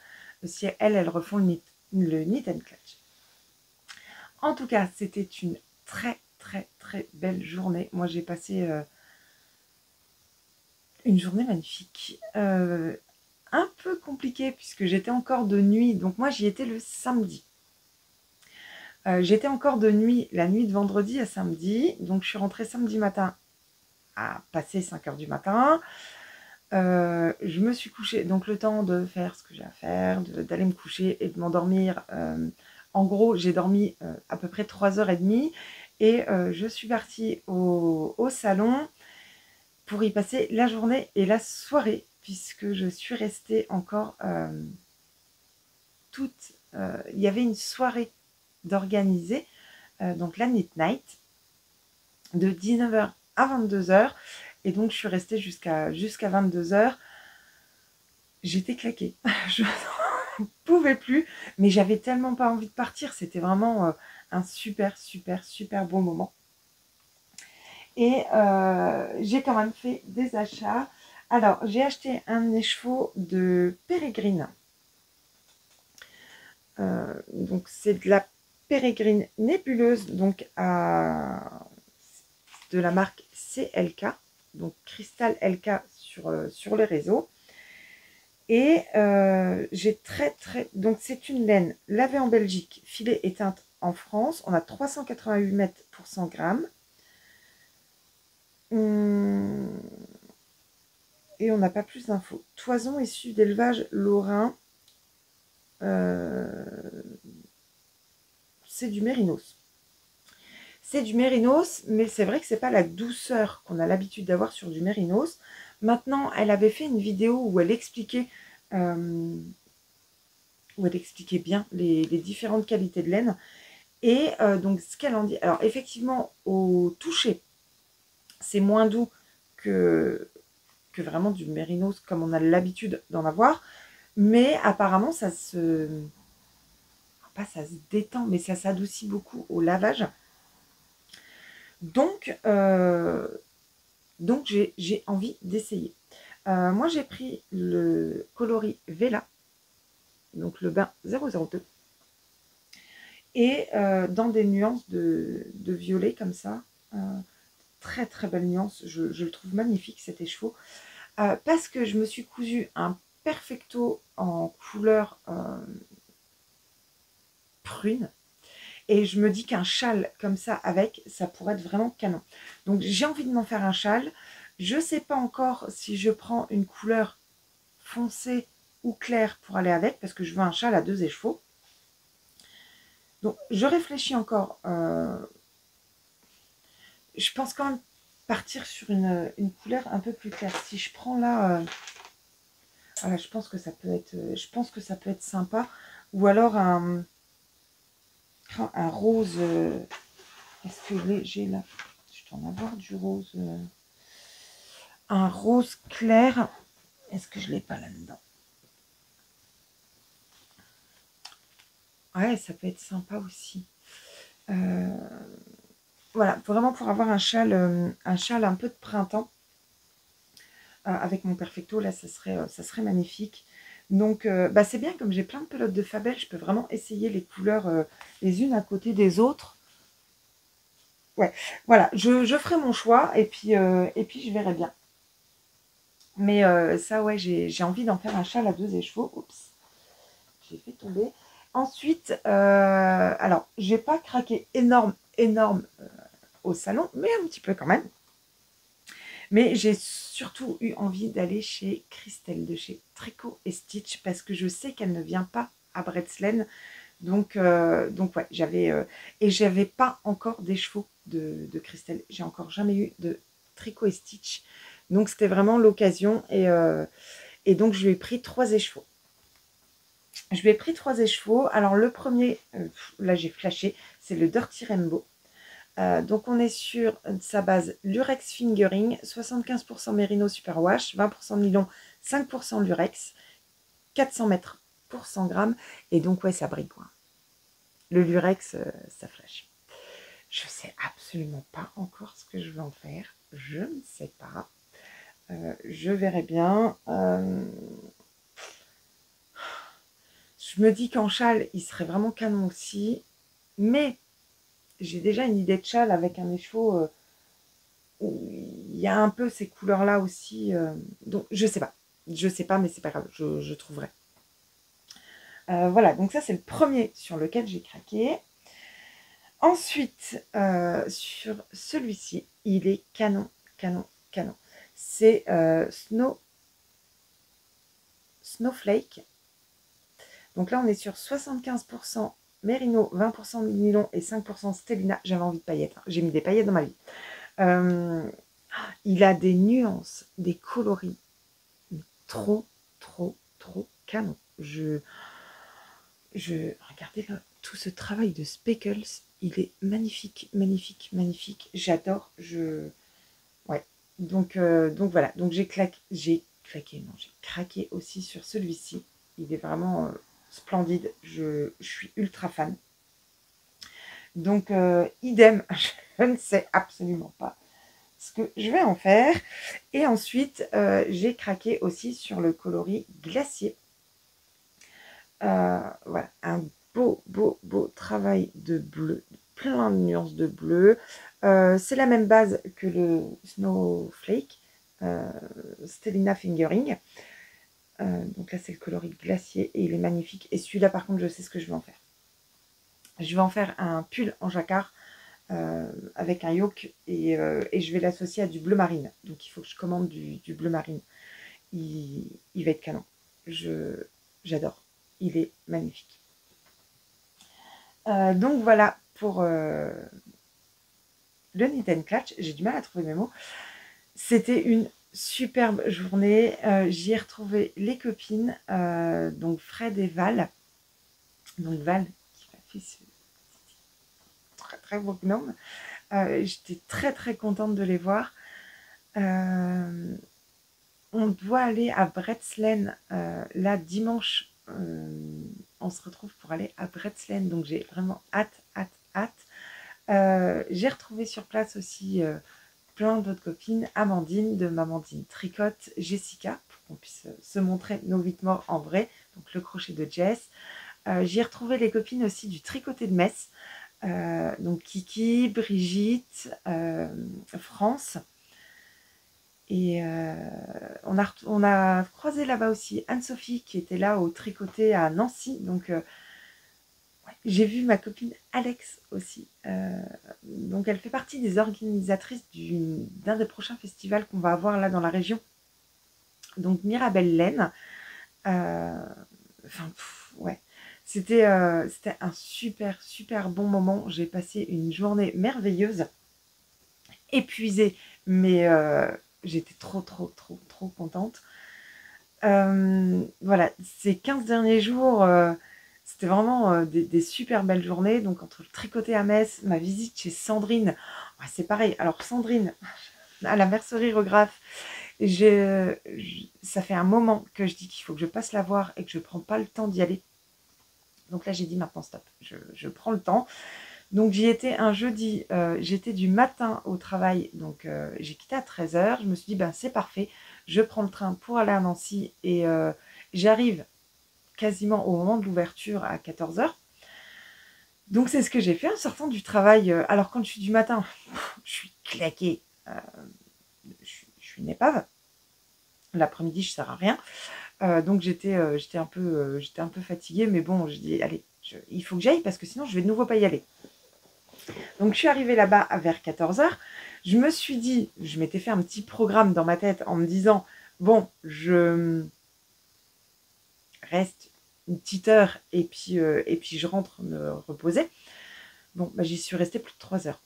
si elles refont le Knit and Clutch. En tout cas, c'était une très très très belle journée. Moi, j'ai passé une journée magnifique. Un peu compliquée puisque j'étais encore de nuit. Donc moi, j'y étais le samedi. J'étais encore de nuit la nuit de vendredi à samedi. Donc je suis rentrée samedi matin à passer 5h du matin. Je me suis couchée, donc le temps de faire ce que j'ai à faire, d'aller me coucher et de m'endormir. En gros, j'ai dormi à peu près 3h30 et je suis partie au salon pour y passer la journée et la soirée, puisque je suis restée encore il y avait une soirée d'organiser, donc la Knit Night, de 19h à 22h. Et donc, je suis restée jusqu'à 22h. J'étais claquée. Je ne pouvais plus. Mais j'avais tellement pas envie de partir. C'était vraiment un super, super, super beau moment. Et j'ai quand même fait des achats. Alors, j'ai acheté un écheveau de Pérégrine. Donc, c'est de la Pérégrine nébuleuse. Donc, de la marque CLK. Donc Cristal LK sur les réseaux. Et j'ai donc c'est une laine lavée en Belgique, filée et teinte en France. On a 388 mètres pour 100 grammes. Et on n'a pas plus d'infos. Toison issue d'élevage lorrain. C'est du mérinos. C'est du mérinos, mais c'est vrai que c'est pas la douceur qu'on a l'habitude d'avoir sur du mérinos. Maintenant, elle avait fait une vidéo où elle expliquait bien les différentes qualités de laine. Et donc, ce qu'elle en dit... Alors, effectivement, au toucher, c'est moins doux que vraiment du mérinos, comme on a l'habitude d'en avoir. Mais apparemment, ça se... Pas ça se détend, mais ça s'adoucit beaucoup au lavage. Donc j'ai envie d'essayer. Moi, j'ai pris le coloris Vela, donc le bain 002. Et dans des nuances de violet comme ça. Très très belle nuance, je le trouve magnifique cet écheveau. Parce que je me suis cousu un perfecto en couleur prune. Et je me dis qu'un châle comme ça avec, ça pourrait être vraiment canon. Donc j'ai envie de m'en faire un châle. Je ne sais pas encore si je prends une couleur foncée ou claire pour aller avec, parce que je veux un châle à 2 écheveaux. Donc je réfléchis encore. Je pense quand même partir sur une couleur un peu plus claire. Si je prends là, voilà, je pense que ça peut être sympa. Ou alors un rose. Est-ce que j'ai là? Je dois en avoir du rose. Un rose clair. Est-ce que je l'ai pas là-dedans? Ouais, ça peut être sympa aussi. Voilà, vraiment pour avoir un châle un peu de printemps. Avec mon perfecto, là, ça serait magnifique. Donc, bah, c'est bien, comme j'ai plein de pelotes de Fabel, je peux vraiment essayer les couleurs les unes à côté des autres. Ouais, voilà, je ferai mon choix et puis je verrai bien. Mais ça, ouais, j'ai envie d'en faire un châle à 2 écheveaux. Oups, j'ai fait tomber. Ensuite, alors, j'ai pas craqué énorme au salon, mais un petit peu quand même. Mais j'ai surtout eu envie d'aller chez Christelle, de chez Tricot et Stitch, parce que je sais qu'elle ne vient pas à Bretzeln. Donc ouais, j'avais pas encore d'écheveaux de Christelle. J'ai encore jamais eu de Tricot et Stitch. Donc c'était vraiment l'occasion. Et donc je lui ai pris 3 écheveaux. Je lui ai pris 3 écheveaux. Alors le premier, là j'ai flashé, c'est le Dirty Rainbow. Donc on est sur sa base Lurex Fingering, 75% Merino Superwash, 20% nylon, 5% Lurex, 400 mètres pour 100 grammes. Et donc ouais, ça brille quoi. Le Lurex, ça flash. Je sais absolument pas encore ce que je vais en faire. Je ne sais pas. Je verrai bien. Je me dis qu'en châle, il serait vraiment canon aussi. Mais j'ai déjà une idée de châle avec un écheveau où il y a un peu ces couleurs-là aussi. Donc, je sais pas. Je sais pas, mais c'est pas grave. Je trouverai. Voilà, donc ça, c'est le premier sur lequel j'ai craqué. Ensuite, sur celui-ci, il est canon. C'est Snowflake. Donc là, on est sur 75% Merino, 20% nylon et 5% Stellina. J'avais envie de paillettes. J'ai mis des paillettes dans ma vie. Il a des nuances, des coloris. Trop canon. Regardez là, tout ce travail de speckles. Il est magnifique. J'adore. Ouais. Donc voilà. Donc j'ai craqué aussi sur celui-ci. Il est vraiment splendide. Je suis ultra fan. Donc idem, je ne sais absolument pas ce que je vais en faire. Et ensuite, j'ai craqué aussi sur le coloris glacier. Voilà, un beau travail de bleu, plein de nuances de bleu. C'est la même base que le Snowflake, Stellina Fingering. Donc là, c'est le coloris glacier et il est magnifique. Et celui-là, par contre, je sais ce que je vais en faire. Je vais en faire un pull en jacquard avec un yoke et je vais l'associer à du bleu marine. Donc il faut que je commande du bleu marine. Il va être canon. J'adore. Il est magnifique. Donc voilà pour le Knit and Clutch. J'ai du mal à trouver mes mots. C'était une superbe journée. J'y ai retrouvé les copines, donc Fred et Val. Donc Val qui m'a fait ce très très beau gnome. J'étais très très contente de les voir. On doit aller à Bretslem là dimanche. On se retrouve pour aller à Bretslem, donc j'ai vraiment hâte. J'ai retrouvé sur place aussi plein d'autres copines, Amandine de Mamandine Tricote, Jessica, pour qu'on puisse se montrer nos 8 morts en vrai, donc le crochet de Jess. J'ai retrouvé les copines aussi du tricoté de Metz, donc Kiki, Brigitte, France. Et on a croisé là-bas aussi Anne-Sophie qui était là au tricoté à Nancy. Donc j'ai vu ma copine Alex aussi. Donc elle fait partie des organisatrices d'un des prochains festivals qu'on va avoir là dans la région. Donc Mirabelle Laine. Ouais. C'était un super bon moment. J'ai passé une journée merveilleuse, épuisée, mais j'étais trop contente. Voilà, ces 15 derniers jours, c'était vraiment des super belles journées. Donc entre le tricoté à Metz, ma visite chez Sandrine, c'est pareil. Alors Sandrine, à la mercerie Regraphe, ça fait un moment que je dis qu'il faut que je passe la voir et que je ne prends pas le temps d'y aller. Donc là j'ai dit maintenant stop, je prends le temps. Donc j'y étais un jeudi, j'étais du matin au travail, donc j'ai quitté à 13h. Je me suis dit c'est parfait, je prends le train pour aller à Nancy et j'arrive quasiment au moment de l'ouverture à 14h. Donc c'est ce que j'ai fait en sortant du travail. Alors quand je suis du matin, je suis claquée, je suis une épave. L'après-midi je ne sers à rien. Donc j'étais un peu fatiguée, mais bon, je dis allez, il faut que j'aille parce que sinon je vais de nouveau pas y aller. Donc je suis arrivée là-bas vers 14h. Je me suis dit, je m'étais fait un petit programme dans ma tête en me disant, bon, je reste une petite heure et puis je rentre me reposer. Bon, j'y suis restée plus de 3 heures.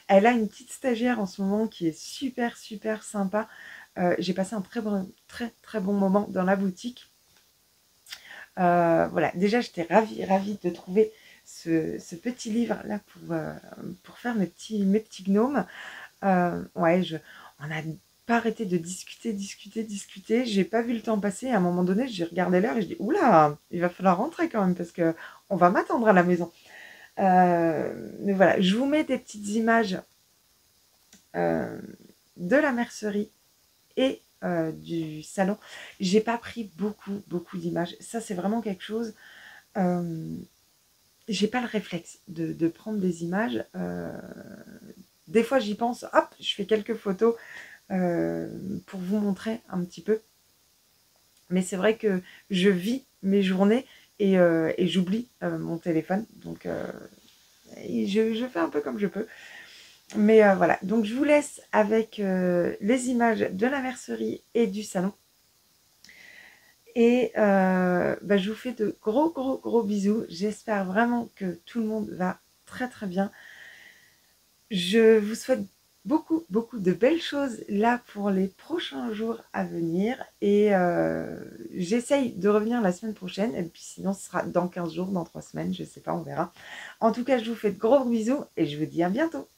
Elle a une petite stagiaire en ce moment qui est super sympa. J'ai passé un très bon moment dans la boutique. Voilà, déjà j'étais ravie de trouver ce petit livre là pour faire mes petits gnomes. Ouais, on n'a pas arrêté de discuter. J'ai pas vu le temps passer. À un moment donné, j'ai regardé l'heure et je dis oula, il va falloir rentrer quand même parce que on va m'attendre à la maison. Mais voilà, je vous mets des petites images de la mercerie et du salon. J'ai pas pris beaucoup d'images. Ça, c'est vraiment quelque chose. J'ai pas le réflexe de prendre des images. Des fois, j'y pense. Hop, je fais quelques photos pour vous montrer un petit peu. Mais c'est vrai que je vis mes journées et j'oublie mon téléphone. Donc, je fais un peu comme je peux. Mais voilà, donc je vous laisse avec les images de la mercerie et du salon. Et je vous fais de gros bisous. J'espère vraiment que tout le monde va très bien. Je vous souhaite beaucoup de belles choses là pour les prochains jours à venir. Et j'essaye de revenir la semaine prochaine. Et puis sinon, ce sera dans 15 jours, dans 3 semaines. Je sais pas, on verra. En tout cas, je vous fais de gros bisous et je vous dis à bientôt.